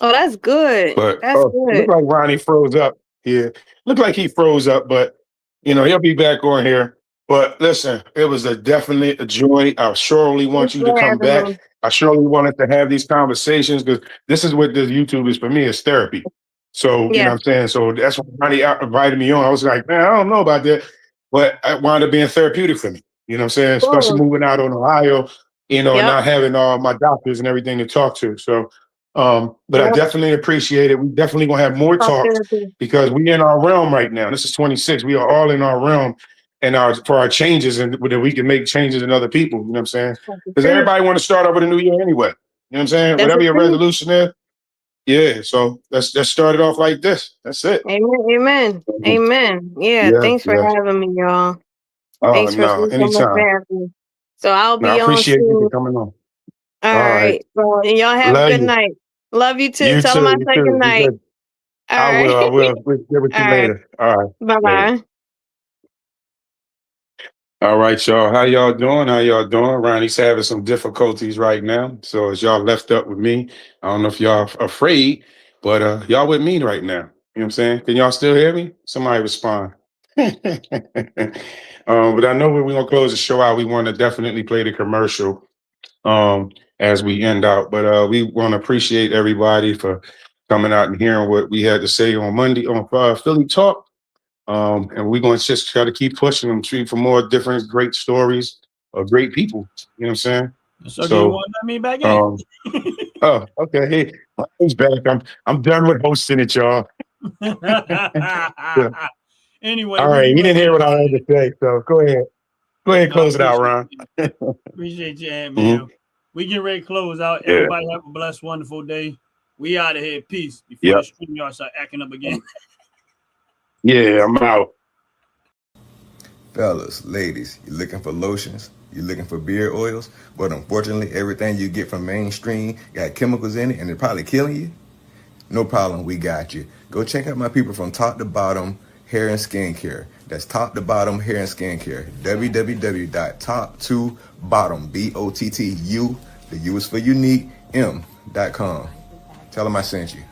Oh, that's good. But That's it good. looked like Ronnie froze up here. Looked like he froze up, but he'll be back on here. But listen, it was definitely a joy. I surely want you to come back. I surely wanted to have these conversations because this is what this YouTube is for me, is therapy. So, you know what I'm saying? So that's why Ronnie invited me on. I was like, man, I don't know about that. But it wound up being therapeutic for me. You know what I'm saying? Especially moving out on Ohio, and not having all my doctors and everything to talk to. So, but I definitely appreciate it. We definitely gonna have more talks because we in our realm right now. This is 26. We are all in our realm and for our changes, and that we can make changes in other people. You know what I'm saying? Because everybody want to start over the new year anyway. You know what I'm saying? Whatever your resolution is. Yeah. So let's start it off like this. That's it. Amen. Yeah. Thanks for having me, y'all. Thanks for anytime. So I'll be I on appreciate soon. you for coming on. All right. So, and y'all have a good night. Love you too. Tell them I say good night. I will. We'll get with you later. All right. Bye-bye. All right, y'all. How y'all doing? Ronnie's having some difficulties right now. So as y'all left up with me, I don't know if y'all afraid, but y'all with me right now. You know what I'm saying? Can y'all still hear me? Somebody respond. But I know when we're gonna close the show out, we want to definitely play the commercial as we end out. But we want to appreciate everybody for coming out and hearing what we had to say on Monday on Philly Talk. And we're going to just try to keep pushing them for more different great stories of great people. You know what I'm saying? So you want to let me back in? Oh, okay. Hey, he's back. I'm done with hosting it, y'all. Anyway. All right. You didn't hear what I had to say, so go ahead. Go ahead and close it out, Ron. Appreciate you, man. We get ready to close out. Everybody have a blessed, wonderful day. We out of here. Peace. Before the StreamYard start acting up again. Yeah, I'm out. Fellas, ladies, you looking for lotions? You looking for beard oils? But unfortunately, everything you get from mainstream got chemicals in it and they're probably killing you? No problem, we got you. Go check out my people from Top to Bottom Hair and Skincare. That's Top to Bottom Hair and Skincare. www.top2bottom, BOTTU, the U is for unique, M.com. Tell them I sent you.